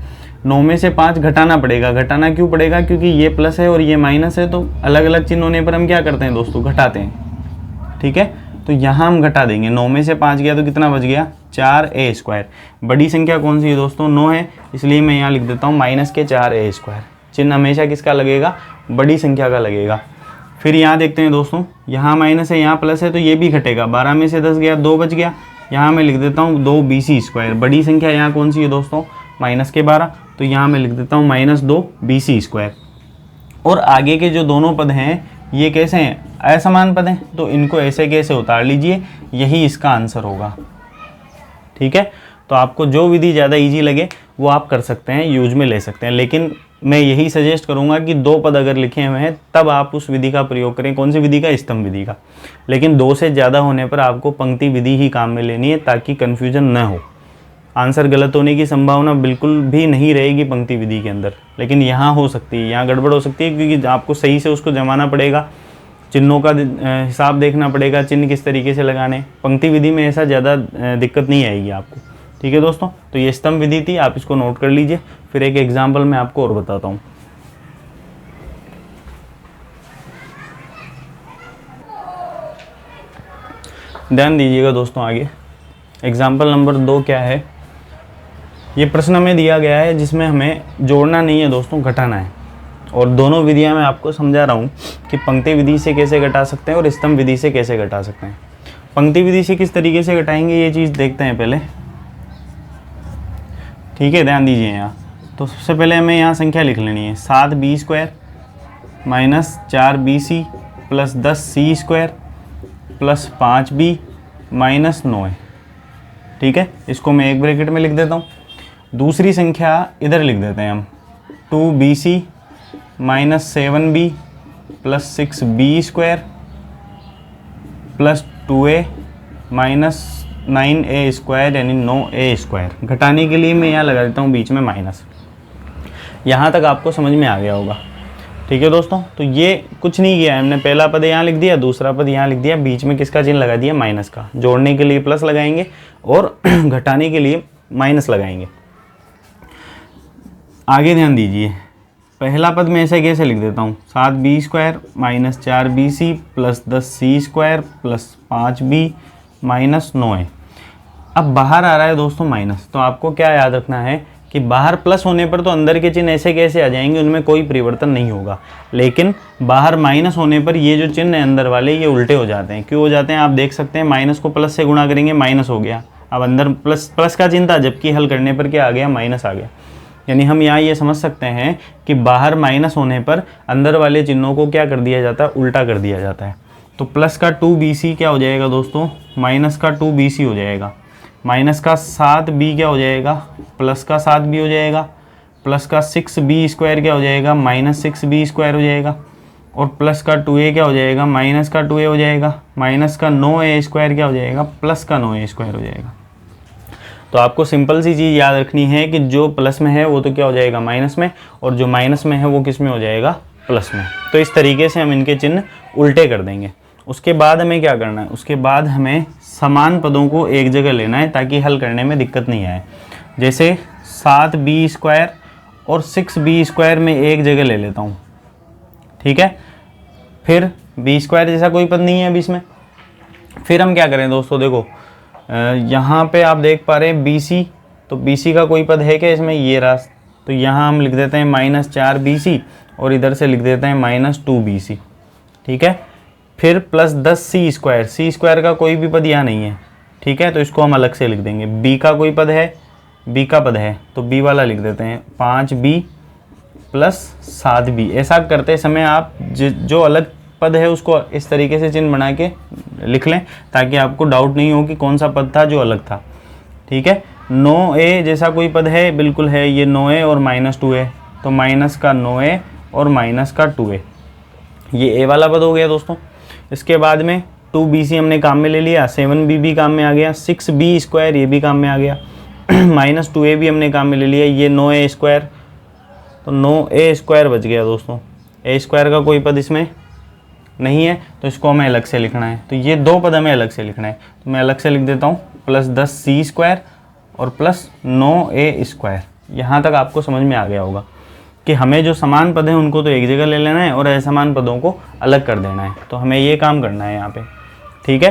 Speaker 1: 9 में से 5 घटाना पड़ेगा। घटाना क्यों पड़ेगा, क्योंकि ये प्लस है और ये माइनस है, तो अलग अलग चिन्ह होने पर हम क्या करते हैं दोस्तों, घटाते हैं। ठीक है, तो यहाँ हम घटा देंगे। 9 में से 5 गया तो कितना बच गया, 4a²। बड़ी संख्या कौन सी है दोस्तों, 9 है, इसलिए मैं यहाँ लिख देता हूँ -4a²। चिन्ह हमेशा किसका लगेगा, बड़ी संख्या का लगेगा। फिर यहाँ देखते हैं दोस्तों, यहाँ माइनस है यहाँ प्लस है, तो ये भी घटेगा। 12 में से 10 गया, 2 बच गया। यहाँ मैं लिख देता हूँ 2bc²। बड़ी संख्या यहाँ कौन सी है दोस्तों, -12, तो यहाँ मैं लिख देता हूँ -2bc²। और आगे के जो दोनों पद हैं ये कैसे हैं, असमान पद हैं, तो इनको ऐसे कैसे उतार लीजिए, यही इसका आंसर होगा। ठीक है, तो आपको जो विधि ज़्यादा इजी लगे वो आप कर सकते हैं, यूज में ले सकते हैं, लेकिन मैं यही सजेस्ट करूंगा कि 2 पद अगर लिखे हुए हैं तब आप उस विधि का प्रयोग करें। कौन सी विधि का, स्तंभ विधि का। लेकिन 2 से ज़्यादा होने पर आपको पंक्ति विधि ही काम में लेनी है, ताकि कन्फ्यूजन न हो। आंसर गलत होने की संभावना बिल्कुल भी नहीं रहेगी पंक्ति विधि के अंदर, लेकिन यहाँ हो सकती है, यहाँ गड़बड़ हो सकती है, क्योंकि आपको सही से उसको जमाना पड़ेगा, चिन्हों का हिसाब देखना पड़ेगा, चिन्ह किस तरीके से लगाने। पंक्ति विधि में ऐसा ज़्यादा दिक्कत नहीं आएगी आपको। ठीक है दोस्तों, तो ये स्तंभ विधि थी, आप इसको नोट कर लीजिए। फिर एक एग्जाम्पल मैं आपको और बताता हूँ। ध्यान दीजिएगा दोस्तों, आगे एग्जाम्पल नंबर 2 क्या है, ये प्रश्न हमें दिया गया है जिसमें हमें जोड़ना नहीं है दोस्तों, घटाना है। और दोनों विधियां मैं आपको समझा रहा हूँ कि पंक्ति विधि से कैसे घटा सकते हैं और स्तंभ विधि से कैसे घटा सकते हैं। पंक्ति विधि से किस तरीके से घटाएंगे ये चीज़ देखते हैं पहले। ठीक है, ध्यान दीजिए यहाँ। तो सबसे पहले हमें यहाँ संख्या लिख लेनी है, 7b² -4bc + 10c² + 5b - 9। ठीक है, इसको मैं एक ब्रैकेट में लिख देता हूँ। दूसरी संख्या इधर लिख देते हैं हम, 2bc - 7b + 6b² + 2a - 9a² यानी 9a²। घटाने के लिए मैं यहाँ लगा देता हूँ बीच में माइनस। यहाँ तक आपको समझ में आ गया होगा। ठीक है दोस्तों, तो ये कुछ नहीं किया है हमने, पहला पद यहाँ लिख दिया, दूसरा पद यहाँ लिख दिया, बीच में किसका चिन्ह लगा दिया, माइनस का। जोड़ने के लिए प्लस लगाएंगे और घटाने के लिए माइनस लगाएंगे। आगे ध्यान दीजिए, पहला पद मैं ऐसे कैसे लिख देता हूँ, 7b² - 4bc + 10c² + 5b - 9। अब बाहर आ रहा है दोस्तों माइनस, तो आपको क्या याद रखना है कि बाहर प्लस होने पर तो अंदर के चिन्ह ऐसे कैसे आ जाएंगे, उनमें कोई परिवर्तन नहीं होगा। लेकिन बाहर माइनस होने पर ये जो चिन्ह है अंदर वाले, ये उल्टे हो जाते हैं। क्यों हो जाते हैं, आप देख सकते हैं, माइनस को प्लस से गुणा करेंगे, माइनस हो गया। अब अंदर प्लस का चिन्ह था, जबकि हल करने पर क्या आ गया, माइनस आ गया। यानी हम यहाँ ये समझ सकते हैं कि बाहर माइनस होने पर अंदर वाले चिन्हों को क्या कर दिया जाता है, उल्टा कर दिया जाता है। तो प्लस का 2bc क्या हो जाएगा दोस्तों, माइनस का 2bc हो जाएगा। माइनस का 7b क्या हो जाएगा, प्लस का 7b हो जाएगा। प्लस का 6b² क्या हो जाएगा, -6b² हो जाएगा, और प्लस का 2a क्या हो जाएगा, माइनस का 2a हो जाएगा, माइनस का 9a² क्या हो जाएगा, प्लस का 9a² हो जाएगा। तो आपको सिंपल सी चीज़ याद रखनी है कि जो प्लस में है वो तो क्या हो जाएगा, माइनस में, और जो माइनस में है वो किस में हो जाएगा, प्लस में। तो इस तरीके से हम इनके चिन्ह उल्टे कर देंगे। उसके बाद हमें क्या करना है, उसके बाद हमें समान पदों को एक जगह लेना है ताकि हल करने में दिक्कत नहीं आए। जैसे 7b² और 6b² में एक जगह ले लेता हूँ, ठीक है। फिर b² जैसा कोई पद नहीं है अभी इसमें। फिर हम क्या करें दोस्तों, देखो यहाँ पे आप देख पा रहे हैं BC, तो BC का कोई पद है क्या इसमें, ये रहा। तो यहाँ हम लिख देते हैं -4BC और इधर से लिख देते हैं -2BC, ठीक है। फिर प्लस 10C², C² का कोई भी पद यहाँ नहीं है, ठीक है, तो इसको हम अलग से लिख देंगे। B का कोई पद है, B का पद है तो B वाला लिख देते हैं, 5B प्लस 7B। ऐसा करते समय आप जो अलग पद है उसको इस तरीके से चिन्ह बना के लिख लें ताकि आपको डाउट नहीं हो कि कौन सा पद था जो अलग था, ठीक है। 9a जैसा कोई पद है, बिल्कुल है, ये 9a और -2a, तो माइनस का 9a और माइनस का 2a, ये a वाला पद हो गया दोस्तों। इसके बाद में 2bc हमने काम में ले लिया, 7b भी काम में आ गया, 6b² ये भी काम में आ गया, -2a भी हमने काम में ले लिया, ये 9a², तो 9a² बच गया दोस्तों। a² का कोई पद इसमें नहीं है तो इसको हमें अलग से लिखना है। तो ये दो पद हमें अलग से लिखना है, तो मैं अलग से लिख देता हूँ, प्लस 10c² और प्लस 9a²। यहाँ तक आपको समझ में आ गया होगा कि हमें जो समान पद हैं उनको तो एक जगह ले लेना है और असमान पदों को अलग कर देना है। तो हमें ये काम करना है यहाँ पे, ठीक है।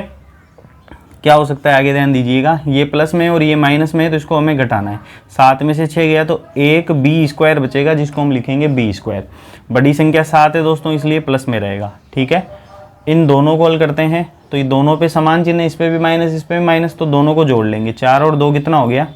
Speaker 1: क्या हो सकता है आगे ध्यान दीजिएगा, ये प्लस में और ये माइनस में है तो इसको हमें घटाना है। 7 में से 6 गया तो एक b² बचेगा जिसको हम लिखेंगे b²। बड़ी संख्या 7 है दोस्तों इसलिए प्लस में रहेगा, ठीक है। इन दोनों को हल करते हैं तो ये दोनों पे समान चिन्ह है, इस पे भी माइनस इस पे भी माइनस, तो दोनों को जोड़ लेंगे। 4 और 2 कितना हो गया,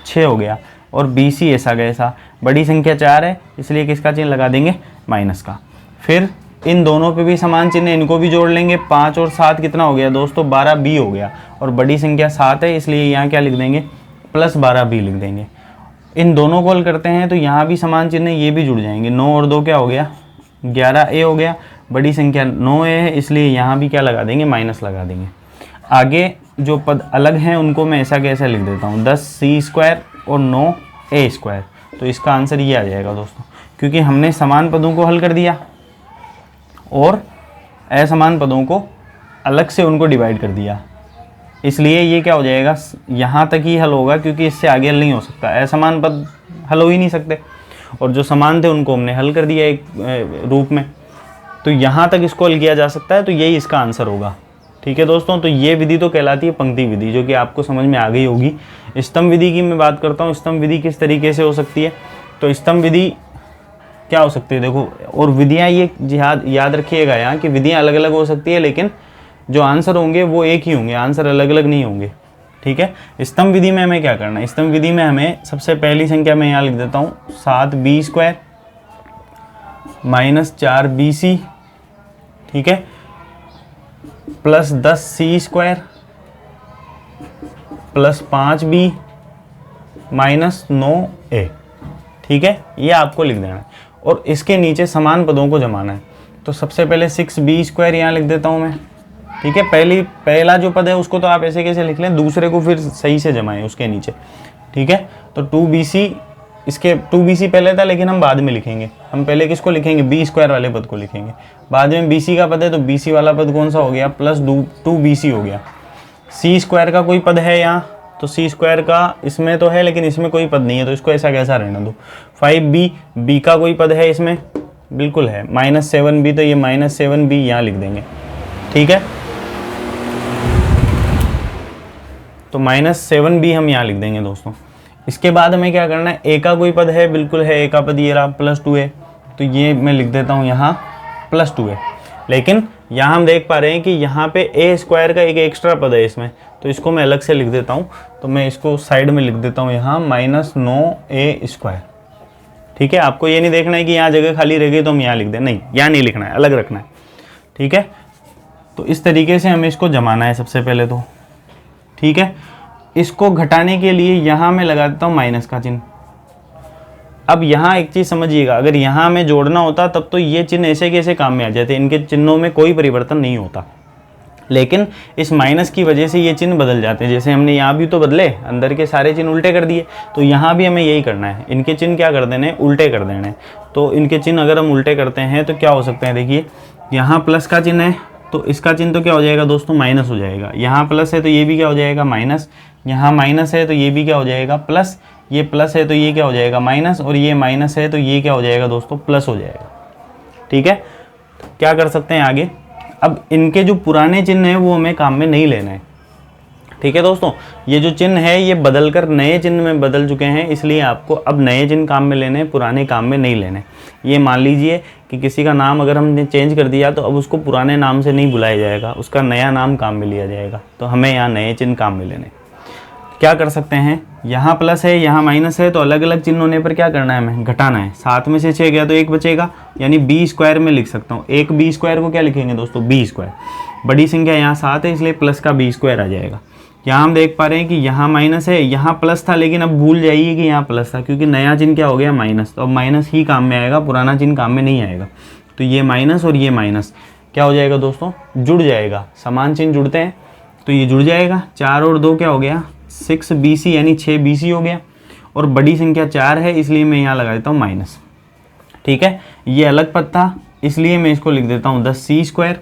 Speaker 1: 6 हो गया, और BC ऐसा कैसा, बड़ी संख्या 4 है इसलिए किसका चिन्ह लगा देंगे, माइनस का। फिर इन दोनों पे भी समान चिन्ह, इनको भी जोड़ लेंगे। 5 और 7 कितना हो गया दोस्तों, 12b हो गया, और बड़ी संख्या 7 है इसलिए यहाँ क्या लिख देंगे, प्लस 12b लिख देंगे। इन दोनों को हल करते हैं तो यहाँ भी समान चिन्ह है, ये भी जुड़ जाएंगे। 9 और 2 क्या हो गया, 11a हो गया, बड़ी संख्या 9a है इसलिए यहाँ भी क्या लगा देंगे, माइनस लगा देंगे। आगे जो पद अलग हैं उनको मैं ऐसा कैसा लिख देता हूँ, 10c² और 9a²। तो इसका आंसर ये आ जाएगा दोस्तों, क्योंकि हमने समान पदों को हल कर दिया और असमान पदों को अलग से उनको डिवाइड कर दिया, इसलिए ये क्या हो जाएगा, यहाँ तक ही हल होगा क्योंकि इससे आगे हल नहीं हो सकता। असमान पद हल हो ही नहीं सकते, और जो समान थे उनको हमने हल कर दिया एक रूप में, तो यहाँ तक इसको हल किया जा सकता है, तो यही इसका आंसर होगा, ठीक है दोस्तों। तो ये विधि तो कहलाती है पंक्ति विधि, जो कि आपको समझ में आ गई होगी। स्तंभ विधि की मैं बात करता हूँ, स्तंभ विधि किस तरीके से हो सकती है। तो स्तंभ विधि क्या हो सकती है, देखो, और विधियाँ ये याद रखिएगा यहाँ कि विधियाँ अलग अलग हो सकती है लेकिन जो आंसर होंगे वो एक ही होंगे, आंसर अलग अलग नहीं होंगे, ठीक है। स्तंभ विधि में हमें क्या करना है, स्तंभ विधि में हमें सबसे पहली संख्या मैं यहाँ लिख देता हूँ, 7b² -4bc, ठीक है, plus 10c² plus 5b minus 9a, ठीक है। ये आपको लिख देना है और इसके नीचे समान पदों को जमाना है। तो सबसे पहले 6b² यहाँ लिख देता हूँ मैं, ठीक है। पहला जो पद है उसको तो आप ऐसे कैसे लिख लें, दूसरे को फिर सही से जमाएं उसके नीचे, ठीक है। तो 2bc, इसके 2bc पहले था लेकिन हम बाद में लिखेंगे। हम पहले किसको लिखेंगे, b² वाले पद को लिखेंगे, बाद में bc का पद है तो bc वाला पद कौन सा हो गया, प्लस 2bc हो गया। c² का कोई पद है यहाँ, तो c² का इसमें तो है लेकिन इसमें कोई पद नहीं है तो इसको ऐसा कैसा रहना दो। 5b, b का कोई पद है इसमें, बिल्कुल है, -7b, तो ये -7b यहाँ लिख देंगे, ठीक है। तो -7b हम यहाँ लिख देंगे दोस्तों। इसके बाद हमें क्या करना है, a का कोई पद है, बिल्कुल है, a का पद ये रहा, +2a, तो ये मैं लिख देता हूँ यहाँ +2a। लेकिन यहाँ हम देख पा रहे हैं कि यहाँ पे a² का एक एक्स्ट्रा पद है इसमें, तो इसको मैं अलग से लिख देता हूँ। तो मैं इसको साइड में लिख देता हूँ यहाँ -9a², ठीक है। आपको ये नहीं देखना है कि यहाँ जगह खाली रह गई तो हम यहाँ लिख दें, नहीं, यहाँ नहीं लिखना है, अलग रखना है, ठीक है। तो इस तरीके से हमें इसको जमाना है सबसे पहले तो, ठीक है। इसको घटाने के लिए यहाँ मैं लगा देता हूँ माइनस का चिन्ह, अब यहाँ एक चीज़ समझिएगा, अगर यहाँ हमें जोड़ना होता तब तो ये चिन्ह ऐसे कैसे काम में आ जाते, इनके चिन्हों में कोई परिवर्तन नहीं होता, लेकिन इस माइनस की वजह से ये चिन्ह बदल जाते हैं। जैसे हमने यहाँ भी तो बदले, अंदर के सारे चिन्ह उल्टे कर दिए, तो यहाँ भी हमें यही करना है, इनके चिन्ह क्या कर देने, उल्टे कर देने। तो इनके चिन्ह अगर हम उल्टे करते हैं तो क्या हो सकते हैं, देखिए यहाँ प्लस का चिन्ह है तो इसका चिन्ह तो क्या हो जाएगा दोस्तों, माइनस हो जाएगा। यहाँ प्लस है तो ये भी क्या हो जाएगा, माइनस। यहाँ माइनस है तो ये भी क्या हो जाएगा, प्लस। ये प्लस है तो ये क्या हो जाएगा, माइनस। और ये माइनस है तो ये क्या हो जाएगा दोस्तों, प्लस हो जाएगा। ठीक है, तो क्या कर सकते हैं आगे, अब इनके जो पुराने चिन्ह हैं वो हमें काम में नहीं लेना है। ठीक है दोस्तों, ये जो चिन्ह है ये बदलकर नए चिन्ह में बदल चुके हैं, इसलिए आपको अब नए चिन्ह काम में लेने हैं, पुराने काम में नहीं लेने। ये मान लीजिए कि किसी का नाम अगर हमने चेंज कर दिया तो अब उसको पुराने नाम से नहीं बुलाया जाएगा, उसका नया नाम काम में लिया जाएगा। तो हमें यहाँ नए चिन्ह काम में लेने। क्या कर सकते हैं, यहाँ प्लस है यहाँ माइनस है, तो अलग अलग चिन्ह होने पर क्या करना है, हमें घटाना है। 7 में से 6 गया तो 1 बचेगा, यानी बी स्क्वायर में लिख सकता हूँ। एक बी स्क्वायर को क्या लिखेंगे दोस्तों, बी स्क्वायर। बड़ी संख्या यहाँ 7 है इसलिए प्लस का बी स्क्वायर आ जाएगा। यहाँ हम देख पा रहे हैं कि यहाँ माइनस है, यहाँ प्लस था, लेकिन अब भूल जाइए कि यहाँ प्लस था, क्योंकि नया चिन्ह क्या हो गया, माइनस। तो अब माइनस ही काम में आएगा, पुराना चिन्ह काम में नहीं आएगा। तो ये माइनस और ये माइनस क्या हो जाएगा दोस्तों, जुड़ जाएगा। समान चिन्ह जुड़ते हैं तो ये जुड़ जाएगा। 4 और 2 क्या हो गया, 6 BC, यानी 6 BC हो गया। और बड़ी संख्या 4 है इसलिए मैं यहाँ लगा देता हूँ माइनस। ठीक है, ये अलग पद था इसलिए मैं इसको लिख देता हूँ 10C स्क्वायर।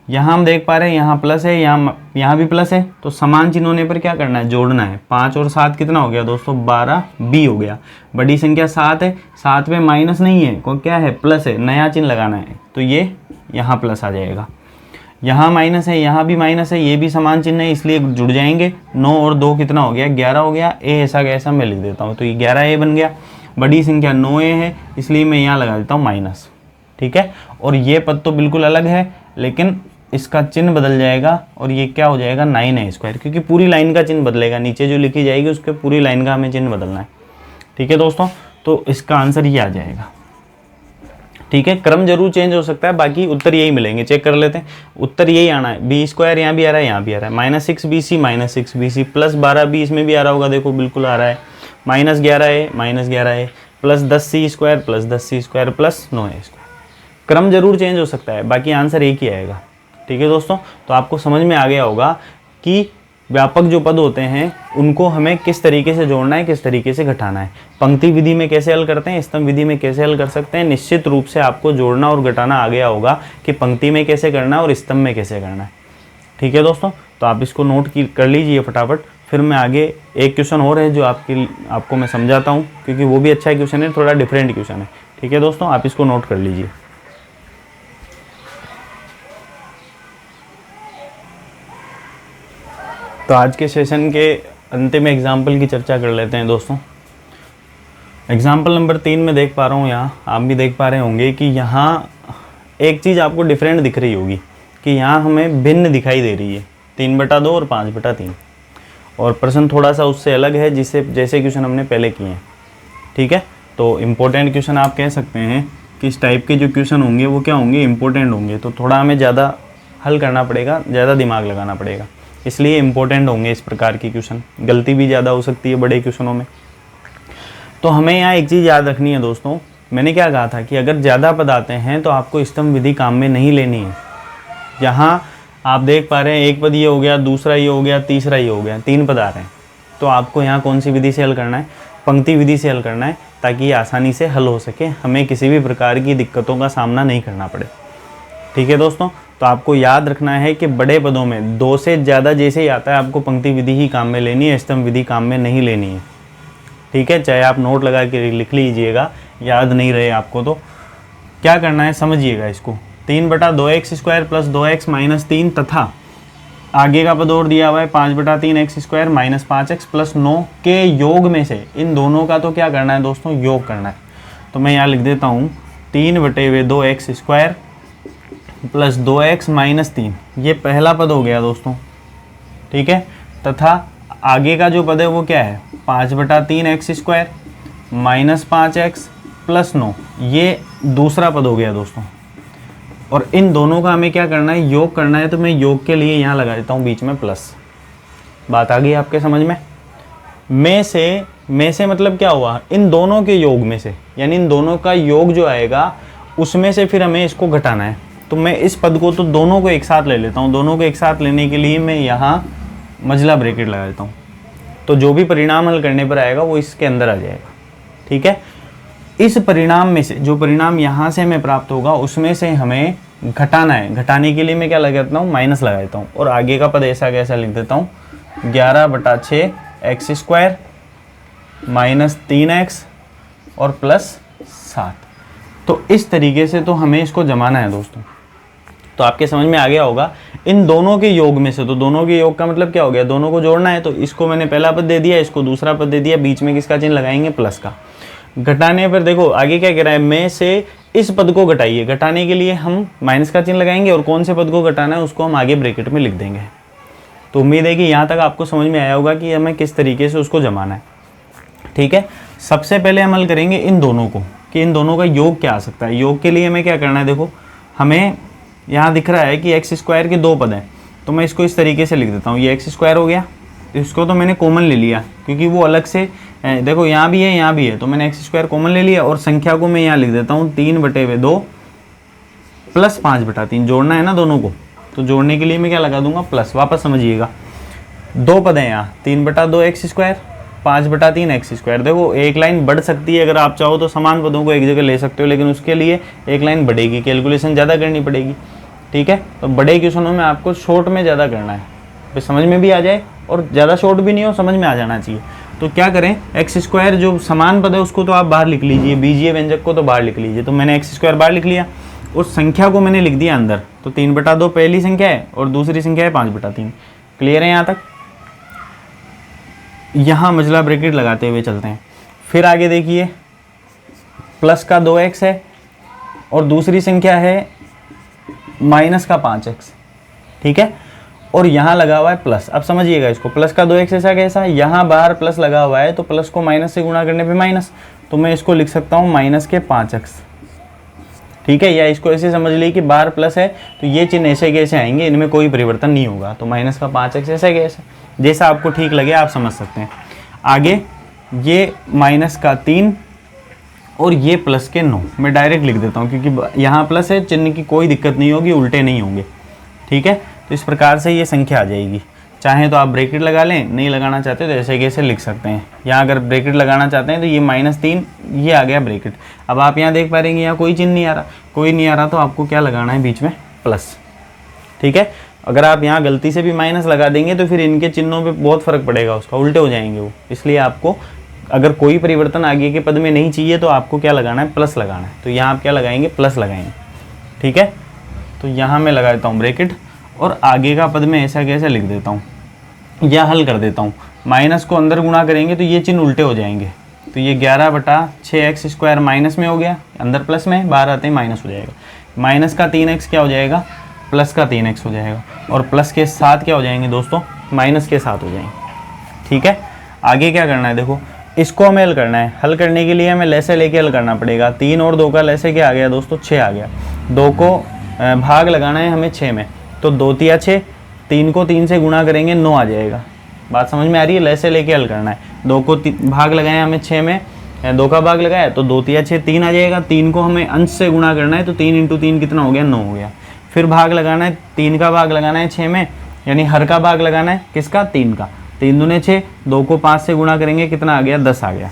Speaker 1: यहाँ हम देख पा रहे हैं यहाँ प्लस है, यहाँ भी प्लस है, तो समान चिन्ह होने पर क्या करना है, जोड़ना है। 5 और 7 कितना हो गया दोस्तों, 12B हो गया। बड़ी संख्या 7 है, 7 में माइनस नहीं है, क्या है, प्लस है, नया चिन्ह लगाना है, तो ये यहाँ प्लस आ जाएगा। यहाँ माइनस है, यहाँ भी माइनस है, ये भी समान चिन्ह है इसलिए जुड़ जाएंगे। 9 और 2 कितना हो गया, 11 हो गया। ए ऐसा कैसा मैं लिख देता हूँ, तो ये 11A बन गया। बड़ी संख्या 9A है इसलिए मैं यहाँ लगा देता हूँ माइनस। ठीक है, और ये पद तो बिल्कुल अलग है, लेकिन इसका चिन्ह बदल जाएगा और ये क्या हो जाएगा, 9A स्क्वायर, क्योंकि पूरी लाइन का चिन्ह बदलेगा। नीचे जो लिखी जाएगी उसके पूरी लाइन का हमें चिन्ह बदलना है। ठीक है दोस्तों, तो इसका आंसर ये आ जाएगा। ठीक है, क्रम जरूर चेंज हो सकता है, बाकी उत्तर यही मिलेंगे। चेक कर लेते हैं, उत्तर यही आना है। बी स्क्वायर यहाँ भी आ रहा है, यहाँ भी आ रहा है। -6BC -6BC प्लस 12B इसमें भी आ रहा होगा, देखो बिल्कुल आ रहा है। -11A plus 10C square plus 10C square plus 9A square. क्रम जरूर चेंज हो सकता है, बाकी आंसर एक ही आएगा। ठीक है दोस्तों, तो आपको समझ में आ गया होगा कि व्यापक जो पद होते हैं उनको हमें किस तरीके से जोड़ना है, किस तरीके से घटाना है। पंक्ति विधि में कैसे हल करते हैं, स्तंभ विधि में कैसे हल कर सकते हैं। निश्चित रूप से आपको जोड़ना और घटाना आ गया होगा कि पंक्ति में कैसे करना है और स्तंभ में कैसे करना है। ठीक है दोस्तों, तो आप इसको नोट कर लीजिए फटाफट। फिर मैं आगे एक क्वेश्चन और है जो आपको मैं समझाता हूँ, क्योंकि वो भी अच्छा क्वेश्चन है, थोड़ा डिफरेंट क्वेश्चन है। ठीक है दोस्तों, आप इसको नोट कर लीजिए। तो आज के सेशन के अंतिम एग्जाम्पल की चर्चा कर लेते हैं दोस्तों। एग्जाम्पल नंबर 3 में देख पा रहा हूँ, यहाँ आप भी देख पा रहे होंगे कि यहाँ एक चीज़ आपको डिफरेंट दिख रही होगी कि यहाँ हमें भिन्न दिखाई दे रही है, 3/2 और 5/3। और प्रश्न थोड़ा सा उससे अलग है जैसे क्वेश्चन हमने पहले किए हैं। ठीक है, तो इम्पोर्टेंट क्वेश्चन आप कह सकते हैं कि इस टाइप के जो क्वेश्चन होंगे वो क्या होंगे, इम्पोर्टेंट होंगे। तो थोड़ा हमें ज़्यादा हल करना पड़ेगा, ज़्यादा दिमाग लगाना पड़ेगा, इसलिए इम्पोर्टेंट होंगे इस प्रकार की क्वेश्चन। गलती भी ज़्यादा हो सकती है बड़े क्वेश्चनों में। तो हमें यहाँ एक चीज़ याद रखनी है दोस्तों, मैंने क्या कहा था कि अगर ज़्यादा पद आते हैं तो आपको स्तंभ विधि काम में नहीं लेनी है। यहाँ आप देख पा रहे हैं एक पद ये हो गया, दूसरा ये हो गया, तीसरा ये हो गया, 3 पद आ रहे हैं। तो आपको यहाँ कौन सी विधि से हल करना है, पंक्ति विधि से हल करना है, ताकि ये आसानी से हल हो सके, हमें किसी भी प्रकार की दिक्कतों का सामना नहीं करना पड़े। ठीक है दोस्तों, तो आपको याद रखना है कि बड़े पदों में 2 से ज़्यादा जैसे ही आता है आपको पंक्ति विधि ही काम में लेनी है, स्तंभ विधि काम में नहीं लेनी है। ठीक है, चाहे आप नोट लगा के लिख लीजिएगा, याद नहीं रहे आपको तो क्या करना है समझिएगा इसको। 3/2x square plus 2x minus 3 तथा आगे का पद और दिया हुआ है 5/3x square minus 5x plus 9 के योग में से इन दोनों का तो क्या करना है दोस्तों, योग करना है। तो मैं यहाँ लिख देता हूँ 3/2x square plus 2x minus 3, ये पहला पद हो गया दोस्तों। ठीक है, तथा आगे का जो पद है वो क्या है, 5/3x square minus 5x plus 9, ये दूसरा पद हो गया दोस्तों। और इन दोनों का हमें क्या करना है, योग करना है। तो मैं योग के लिए यहाँ लगा देता हूँ बीच में प्लस। बात आ गई आपके समझ में से में से मतलब क्या हुआ, इन दोनों के योग में से, यानी इन दोनों का योग जो आएगा उसमें से फिर हमें इसको घटाना है। तो मैं इस पद को तो दोनों को एक साथ ले लेता हूँ। दोनों को एक साथ लेने के लिए मैं यहाँ मझला ब्रैकेट लगा देता हूँ। तो जो भी परिणाम हल करने पर आएगा वो इसके अंदर आ जाएगा। ठीक है, इस परिणाम में से जो परिणाम यहाँ से हमें प्राप्त होगा उसमें से हमें घटाना है। घटाने के लिए मैं क्या लगा देता हूँ, माइनस लगा देता हूँ। और आगे का पद ऐसा कैसा लिख देता हूँ, 11/6 x स्क्वायर माइनस 3x और प्लस 7। तो इस तरीके से तो हमें इसको जमाना है दोस्तों। तो आपके समझ में आ गया होगा इन दोनों के योग में से। तो दोनों के योग का मतलब क्या हो गया, दोनों को जोड़ना है। तो इसको मैंने पहला पद दे दिया, इसको दूसरा पद दे दिया, बीच में किसका चिन्ह लगाएंगे, प्लस का। घटाने पर देखो आगे क्या कह रहा है, में से इस पद को घटाइए। घटाने के लिए हम माइनस का चिन्ह लगाएंगे और कौन से पद को घटाना है उसको हम आगे ब्रैकेट में लिख देंगे। तो उम्मीद है कि यहाँ तक आपको समझ में आया होगा कि हमें किस तरीके से उसको जमाना है। ठीक है, सबसे पहले हम हल करेंगे इन दोनों को कि इन दोनों का योग क्या आ सकता है। योग के लिए हमें क्या करना है, देखो हमें यहाँ दिख रहा है कि एक्स स्क्वायर के दो पद हैं। तो मैं इसको इस तरीके से लिख देता हूँ, ये एक्स स्क्वायर हो गया, इसको तो मैंने कॉमन ले लिया क्योंकि वो अलग से देखो यहाँ भी है यहाँ भी है, तो मैंने एक्स स्क्वायर कॉमन ले लिया। और संख्या को मैं यहाँ लिख देता हूँ 3/2 प्लस 5/3। जोड़ना है ना दोनों को, तो जोड़ने के लिए मैं क्या लगा दूंगा, प्लस। वापस समझिएगा, दो पद हैं यहाँ, 3/2 एक्स स्क्वायर 5/3 एक्स स्क्वायर। देखो एक लाइन बढ़ सकती है, अगर आप चाहो तो समान पदों को एक जगह ले सकते हो, लेकिन उसके लिए एक लाइन बढ़ेगी, कैलकुलेशन ज़्यादा करनी पड़ेगी। ठीक है, तो बड़े क्वेश्चनों में आपको शॉर्ट में ज़्यादा करना है, फिर समझ में भी आ जाए और ज़्यादा शॉर्ट भी नहीं हो, समझ में आ जाना चाहिए। तो क्या करें, एक्स स्क्वायर जो समान पद है उसको तो आप बाहर लिख लीजिए, बीजीय व्यंजक को तो बाहर लिख लीजिए। तो मैंने एक्स स्क्वायर बाहर लिख लिया, उस संख्या को मैंने लिख दिया अंदर। तो 3/2 पहली संख्या है और दूसरी संख्या है 5/3। क्लियर है यहाँ तक? यहाँ मझला ब्रैकेट लगाते हुए चलते हैं। फिर आगे देखिए, प्लस का 2x है और दूसरी संख्या है माइनस का 5x। ठीक है, और यहाँ लगा हुआ है प्लस। अब समझिएगा इसको, प्लस का 2x ऐसा कैसा, यहाँ बाहर प्लस लगा हुआ है तो प्लस को माइनस से गुणा करने पे माइनस, तो मैं इसको लिख सकता हूँ माइनस के 5x। ठीक है, या इसको ऐसे समझ लीजिए कि बाहर प्लस है तो ये चिन्ह ऐसे कैसे आएंगे, इनमें कोई परिवर्तन नहीं होगा। तो माइनस का 5x ऐसा कैसे, जैसा आपको ठीक लगे आप समझ सकते हैं। आगे ये माइनस का 3 और ये प्लस के 9 मैं डायरेक्ट लिख देता हूँ क्योंकि यहाँ प्लस है, चिन्ह की कोई दिक्कत नहीं होगी, उल्टे नहीं होंगे। ठीक है, तो इस प्रकार से ये संख्या आ जाएगी। चाहे तो आप ब्रैकेट लगा लें, नहीं लगाना चाहते तो ऐसे कैसे लिख सकते हैं। यहाँ अगर ब्रैकेट लगाना चाहते हैं तो ये -3 ये आ गया ब्रैकेट। अब आप यहाँ देख पा रहे हैं यहाँ कोई चिन्ह नहीं आ रहा, कोई नहीं आ रहा, तो आपको क्या लगाना है बीच में, प्लस। ठीक है, अगर आप यहाँ गलती से भी माइनस लगा देंगे तो फिर इनके चिन्हों पे बहुत फर्क पड़ेगा, उसका उल्टे हो जाएंगे वो। इसलिए आपको अगर कोई परिवर्तन आगे के पद में नहीं चाहिए तो आपको क्या लगाना है, प्लस लगाना है। तो यहाँ आप क्या लगाएंगे, प्लस लगाएंगे। ठीक है, तो यहाँ मैं लगा देता हूँ ब्रैकेट और आगे का पद में ऐसा कैसे लिख देता हूँ या हल कर देता हूँ। माइनस को अंदर गुणा करेंगे तो ये चिन्ह उल्टे हो जाएंगे। तो ये 11/6 एक्स स्क्वायर माइनस में हो गया, अंदर प्लस में, बाहर आते ही माइनस हो जाएगा। माइनस का 3x क्या हो जाएगा, प्लस का 3x हो जाएगा। और प्लस के 7 क्या हो जाएंगे दोस्तों, माइनस के 7 हो जाएंगे। ठीक है, आगे क्या करना है, देखो इसको हमें हल करना है। हल करने के लिए हमें लैसे लेके हल करना पड़ेगा। 3 और 2 का लैसे क्या आ गया दोस्तों, 6 आ गया। 2 को भाग लगाना है हमें 6 में, तो 2 तिया 6, 3 को 3 से गुणा करेंगे 9 आ जाएगा। बात समझ में आ रही है, लैसे लेके हल करना है। 2 को भाग लगाए हमें 6 में, 2 का भाग लगाया तो 2 तिया 6 3 आ जाएगा। 3 को हमें अंश से गुणा करना है तो 3 × 3 कितना हो गया, 9 हो गया। फिर भाग लगाना है, 3 का भाग लगाना है 6 में, यानी हर का भाग लगाना है किसका, 3 का। 3 दूने 6, 2 को 5 से गुणा करेंगे कितना आ गया, 10 आ गया।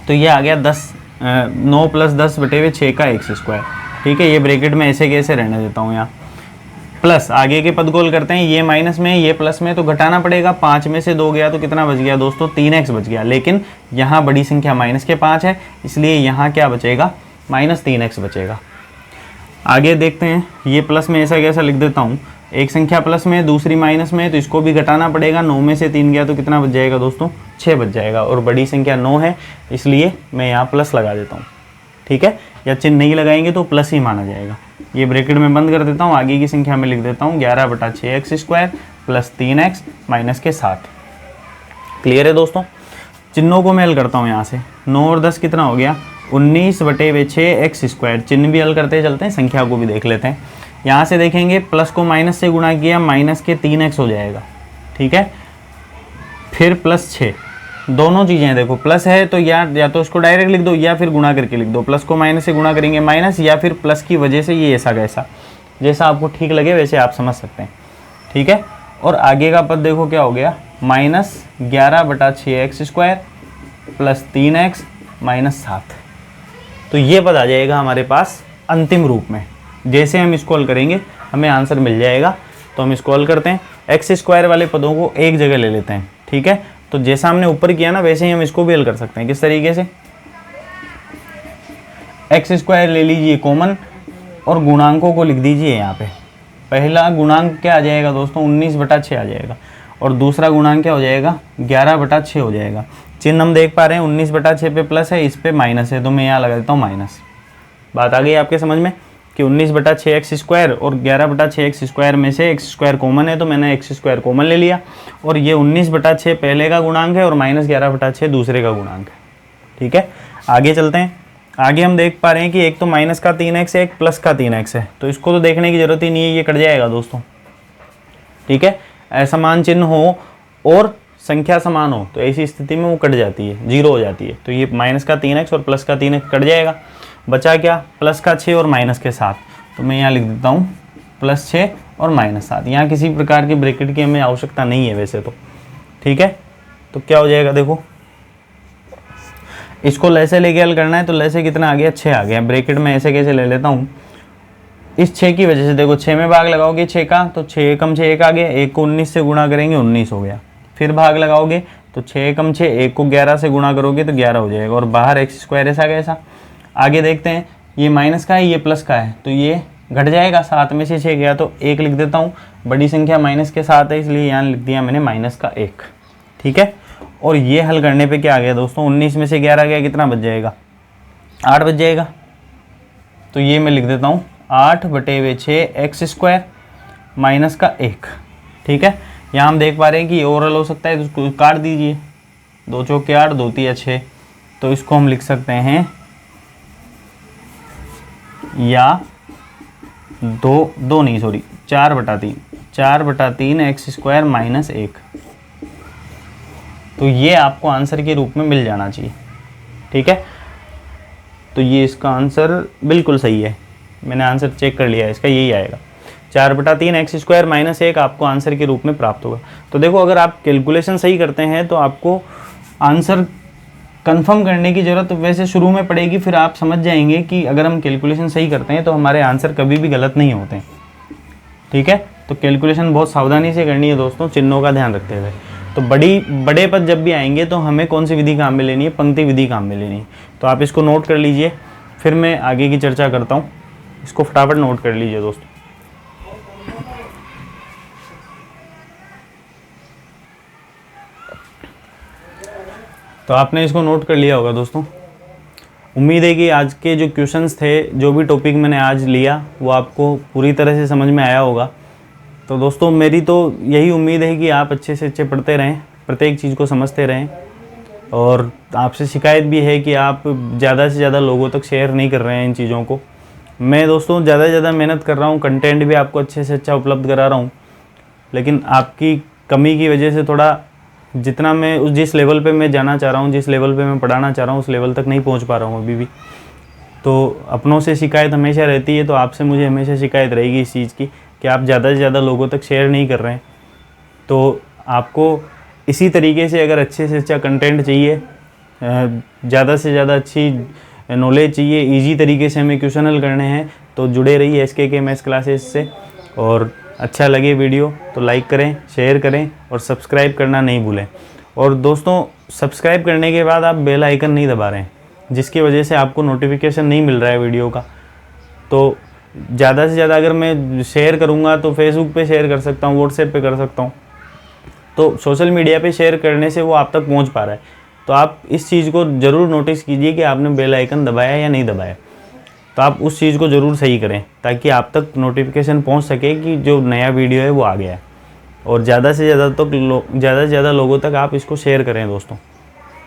Speaker 1: तो ये आ गया 9 + 10/6 का एक्स स्क्वायर। ठीक है, ये ब्रैकेट में ऐसे कैसे रहने देता हूँ यहाँ। प्लस आगे के पद गोल करते हैं, ये माइनस में ये प्लस में, तो घटाना पड़ेगा। 5 में से 2 गया तो कितना बच गया दोस्तों, 3x बच गया। लेकिन यहाँ बड़ी संख्या माइनस के 5 है, इसलिए यहाँ क्या बचेगा, -3x बचेगा। आगे देखते हैं, ये प्लस में ऐसा कैसा लिख देता हूँ, एक संख्या प्लस में दूसरी माइनस में, तो इसको भी घटाना पड़ेगा। 9 में से 3 गया तो कितना बच जाएगा दोस्तों, 6 बच जाएगा। और बड़ी संख्या 9 है, इसलिए मैं यहाँ प्लस लगा देता हूँ। ठीक है, या चिन्ह नहीं लगाएंगे तो प्लस ही माना जाएगा। ये ब्रैकेट में बंद कर देता हूँ, आगे की संख्या में लिख देता हूँ 11/6 x square plus 3x minus के 7। क्लियर है दोस्तों? चिन्हों को मैं हल करता हूँ यहाँ से। 9 और 10 कितना हो गया, 19/6 एक्स स्क्वायर। चिन्ह भी हल करते चलते हैं, संख्या को भी देख लेते हैं। यहाँ से देखेंगे प्लस को माइनस से गुणा किया, माइनस के 3x हो जाएगा। ठीक है, फिर +6, दोनों चीज़ें हैं, देखो प्लस है तो या तो उसको डायरेक्ट लिख दो या फिर गुणा करके लिख दो। प्लस को माइनस से गुणा करेंगे माइनस, या फिर प्लस की वजह से ये ऐसा कैसा, जैसा आपको ठीक लगे वैसे आप समझ सकते हैं, ठीक है। और आगे का पद देखो क्या हो गया, -11/6x² प्लस 3x माइनस 7। तो ये पद आ जाएगा हमारे पास अंतिम रूप में। जैसे हम इसको हल करेंगे हमें आंसर मिल जाएगा। तो हम इसको हल करते हैं, x² वाले पदों को एक जगह ले लेते हैं, ठीक है। तो जैसा हमने ऊपर किया ना वैसे ही हम इसको भी हल कर सकते हैं। किस तरीके से, x² ले लीजिए कॉमन और गुणांकों को लिख दीजिए यहाँ पे। पहला गुणांक क्या आ जाएगा दोस्तों, 19/6 आ जाएगा, और दूसरा गुणांक क्या हो जाएगा, 11/6 हो जाएगा। चिन्ह हम देख पा रहे हैं 19/6 पे प्लस है, इस पे माइनस है, तो मैं यहाँ लगा देता हूँ माइनस। बात आ गई आपके समझ में कि 19/6x² और 11/6x² में से x² कॉमन है, तो मैंने x² कॉमन ले लिया, और ये 19/6 पहले का गुणांक है और -11/6 दूसरे का गुणांक है, ठीक है। आगे चलते हैं। आगे हम देख पा रहे हैं कि एक तो माइनस का 3x है, एक प्लस का 3x है, तो इसको तो देखने की जरूरत ही नहीं है, ये कट जाएगा दोस्तों, ठीक है। असमान चिन्ह हो और संख्या समान हो तो ऐसी स्थिति में वो कट जाती है, 0 हो जाती है। तो ये माइनस का 3x और प्लस का 3x कट जाएगा, बचा क्या, प्लस का 6 और माइनस के 7। तो मैं यहाँ लिख देता हूँ +6 और -7। यहाँ किसी प्रकार की ब्रैकेट की हमें आवश्यकता नहीं है वैसे तो, ठीक है। तो क्या हो जाएगा, देखो इसको लैसे लेके हल करना है, तो लैसे कितना आ गया, 6 आ गया। ब्रैकेट में ऐसे कैसे ले लेता हूँ, इस 6 की वजह से देखो 6 में भाग लगाओगे 6 का, तो 6 कम 6 1 आ गया, 1 को 19 से गुणा करेंगे 19 हो गया। फिर भाग लगाओगे तो 6 कम 6, 1 को 11 से गुणा करोगे तो 11 हो जाएगा, और बाहर x² ऐसा कैसा। आगे देखते हैं, ये माइनस का है ये प्लस का है, तो ये घट जाएगा, 7 में से 6 गया तो 1 लिख देता हूँ। बड़ी संख्या माइनस के साथ है इसलिए यहाँ लिख दिया मैंने -1, ठीक है। और ये हल करने पे क्या आ गया दोस्तों, 19 में से 11 गया, कितना बच जाएगा, 8 बच जाएगा। तो ये मैं लिख देता हूँ 8/6 x² माइनस का 1, ठीक है। यहाँ हम देख पा रहे हैं कि ओवरऑल हो सकता है, तो उसको काट दीजिए, 2 चौके 8, 2 तिया 6, तो इसको हम लिख सकते हैं या 4/3 x² माइनस 1। तो ये आपको आंसर के रूप में मिल जाना चाहिए, ठीक है। तो ये इसका आंसर बिल्कुल सही है, मैंने आंसर चेक कर लिया है, इसका यही आएगा, 4/3 x² माइनस 1 आपको आंसर के रूप में प्राप्त होगा। तो देखो अगर आप कैलकुलेशन सही करते हैं तो आपको आंसर कंफर्म करने की ज़रूरत वैसे शुरू में पड़ेगी, फिर आप समझ जाएंगे कि अगर हम कैलकुलेशन सही करते हैं तो हमारे आंसर कभी भी गलत नहीं होते हैं, ठीक है। तो कैलकुलेशन बहुत सावधानी से करनी है दोस्तों, चिन्हों का ध्यान रखते हुए। तो बड़े पद जब भी आएंगे तो हमें कौन सी विधि काम में लेनी है, पंक्ति विधि काम में लेनी है। तो आप इसको नोट कर लीजिए, फिर मैं आगे की चर्चा करता हूँ। इसको फटाफट नोट कर लीजिए दोस्तों। तो आपने इसको नोट कर लिया होगा दोस्तों। उम्मीद है कि आज के जो क्वेश्चंस थे, जो भी टॉपिक मैंने आज लिया, वो आपको पूरी तरह से समझ में आया होगा। तो दोस्तों मेरी तो यही उम्मीद है कि आप अच्छे से अच्छे पढ़ते रहें, प्रत्येक चीज़ को समझते रहें, और आपसे शिकायत भी है कि आप ज़्यादा से ज़्यादा लोगों तक शेयर नहीं कर रहे हैं इन चीज़ों को। मैं दोस्तों ज़्यादा से ज़्यादा मेहनत कर रहा हूँ, कंटेंट भी आपको अच्छे से अच्छा उपलब्ध करा रहा हूँ, लेकिन आपकी कमी की वजह से थोड़ा जितना मैं जिस लेवल पे मैं जाना चाह रहा हूँ, जिस लेवल पे मैं पढ़ाना चाह रहा हूँ, उस लेवल तक नहीं पहुँच पा रहा हूँ अभी भी। तो अपनों से शिकायत हमेशा रहती है, तो आपसे मुझे हमेशा शिकायत रहेगी इस चीज़ की कि आप ज़्यादा से ज़्यादा लोगों तक शेयर नहीं कर रहे हैं। तो आपको इसी तरीके से अगर अच्छे से अच्छा कंटेंट चाहिए, ज़्यादा से ज़्यादा अच्छी नॉलेज चाहिए, इजी तरीके से हमें क्वेश्चन हल करने हैं, तो जुड़े रहिए SKK मैथ्स क्लासेस से। और अच्छा लगे वीडियो तो लाइक करें, शेयर करें और सब्सक्राइब करना नहीं भूलें। और दोस्तों सब्सक्राइब करने के बाद आप बेल आइकन नहीं दबा रहे हैं, जिसकी वजह से आपको नोटिफिकेशन नहीं मिल रहा है वीडियो का। तो ज़्यादा से ज़्यादा अगर मैं शेयर करूँगा तो फेसबुक पे शेयर कर सकता हूँ, व्हाट्सएप पे कर सकता हूँ, तो सोशल मीडिया पे शेयर करने से वो आप तक पहुँच पा रहा है। तो आप इस चीज़ को ज़रूर नोटिस कीजिए कि आपने बेल आइकन दबाया या नहीं दबाया। तो आप उस चीज़ को ज़रूर सही करें ताकि आप तक नोटिफिकेशन पहुंच सके कि जो नया वीडियो है वो आ गया है। और ज़्यादा से ज़्यादा लोगों तक आप इसको शेयर करें दोस्तों,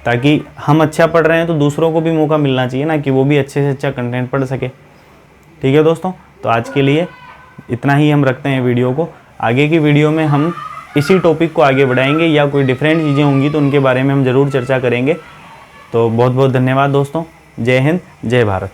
Speaker 1: ताकि हम अच्छा पढ़ रहे हैं तो दूसरों को भी मौका मिलना चाहिए ना, कि वो भी अच्छे से अच्छा कंटेंट पढ़ सके। ठीक है दोस्तों, तो आज के लिए इतना ही हम रखते हैं वीडियो को। आगे की वीडियो में हम इसी टॉपिक को आगे बढ़ाएंगे या कोई डिफरेंट चीज़ें होंगी तो उनके बारे में हम ज़रूर चर्चा करेंगे। तो बहुत बहुत धन्यवाद दोस्तों। जय हिंद, जय भारत।